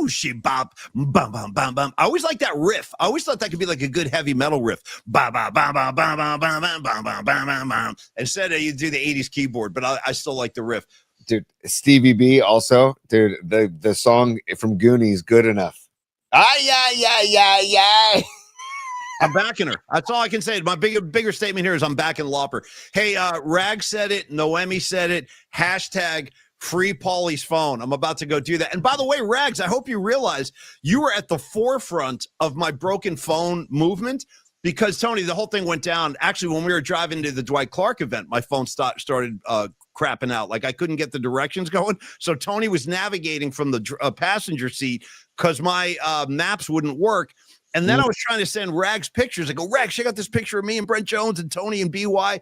S1: she bop. Bum, bum, bum, bum. I always like that riff. I always thought that could be like a good heavy metal riff. Ba, ba, ba, ba, ba, ba, ba, ba, ba, ba, ba, ba. Instead of you do the 80s keyboard, but I still like the riff.
S2: Dude, Stevie B also, dude, the song from Goonies, Good Enough. Yeah.
S1: I'm backing her. That's all I can say. My bigger statement here is I'm backing Lauper. Hey, Rag said it. Noemi said it. Hashtag free Paulie's phone. I'm about to go do that. And by the way, Rags, I hope you realize you were at the forefront of my broken phone movement because, Tony, the whole thing went down. Actually, when we were driving to the Dwight Clark event, my phone started crapping out. Like I couldn't get the directions going. So Tony was navigating from the passenger seat because my maps wouldn't work. And then I was trying to send Rags pictures. I go, Rags, check out this picture of me and Brent Jones and Tony and BY.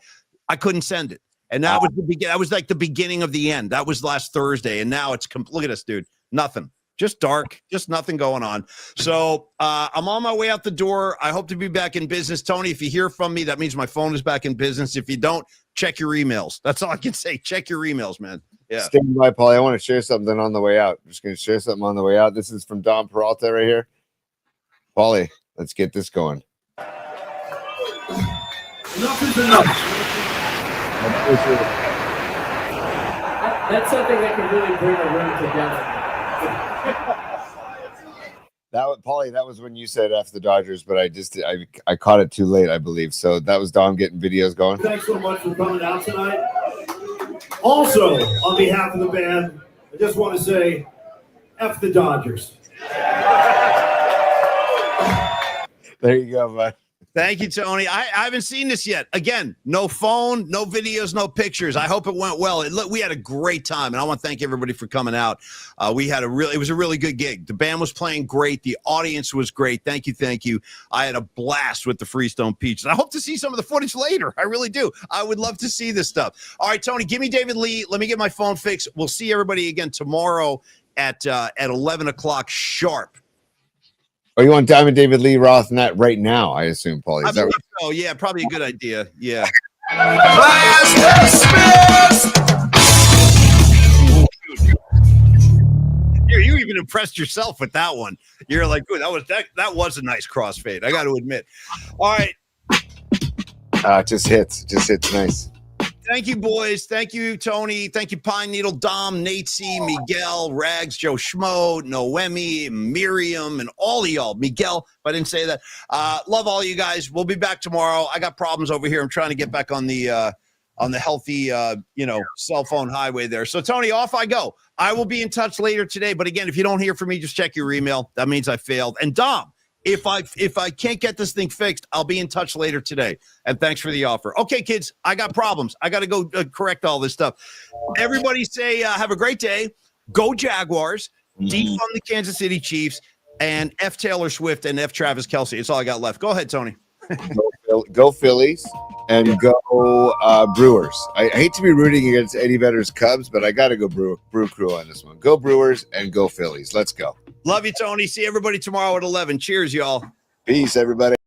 S1: I couldn't send it. And that was the beginning. That was like the beginning of the end. That was last Thursday. And now it's look at us, dude. Nothing. Just dark. Just nothing going on. So I'm on my way out the door. I hope to be back in business. Tony, if you hear from me, that means my phone is back in business. If you don't, check your emails. That's all I can say. Check your emails, man. Yeah.
S2: Stand by, Paulie. I want to share something on the way out. I'm just going to share something on the way out. This is from Don Peralta right here. Paulie, let's get this going.
S6: Enough is enough. That's something that can really bring a room together.
S2: Paulie, that was when you said F the Dodgers, but I caught it too late, I believe. So that was Dom getting videos going.
S6: Thanks so much for coming out tonight. Also, on behalf of the band, I just want to say F the Dodgers.
S2: There you go, bud.
S1: Thank you, Tony. I haven't seen this yet. Again, no phone, no videos, no pictures. I hope it went well. We had a great time, and I want to thank everybody for coming out. It was a really good gig. The band was playing great. The audience was great. Thank you. I had a blast with the Freestone Peaches. I hope to see some of the footage later. I really do. I would love to see this stuff. All right, Tony, give me David Lee. Let me get my phone fixed. We'll see everybody again tomorrow at 11 o'clock sharp.
S2: Oh, you want Diamond David Lee Roth and that right now, I assume, Paulie. Is that right?
S1: Oh, yeah, probably a good idea. Yeah. You even impressed yourself with that one. You're like, "Ooh, that was a nice crossfade." I got to admit. All right.
S2: It just hits nice.
S1: Thank you, boys. Thank you, Tony. Thank you, Pine Needle, Dom, Nate C, Miguel, Rags, Joe Schmo, Noemi, Miriam, and all of y'all. Miguel, if I didn't say that. Love all you guys. We'll be back tomorrow. I got problems over here. I'm trying to get back on the healthy, cell phone highway there. So, Tony, off I go. I will be in touch later today. But again, if you don't hear from me, just check your email. That means I failed. And Dom, if I can't get this thing fixed, I'll be in touch later today. And thanks for the offer. Okay, kids, I got problems. I got to go correct all this stuff. Everybody say, have a great day. Go Jaguars. Defund the Kansas City Chiefs. And F Taylor Swift and F Travis Kelce. It's all I got left. Go ahead, Tony.
S2: Go Phillies and go Brewers. I hate to be rooting against Eddie Vedder's Cubs, but I got to go Brew Crew on this one. Go Brewers and go Phillies. Let's go.
S1: Love you, Tony. See everybody tomorrow at 11. Cheers, y'all.
S2: Peace, everybody.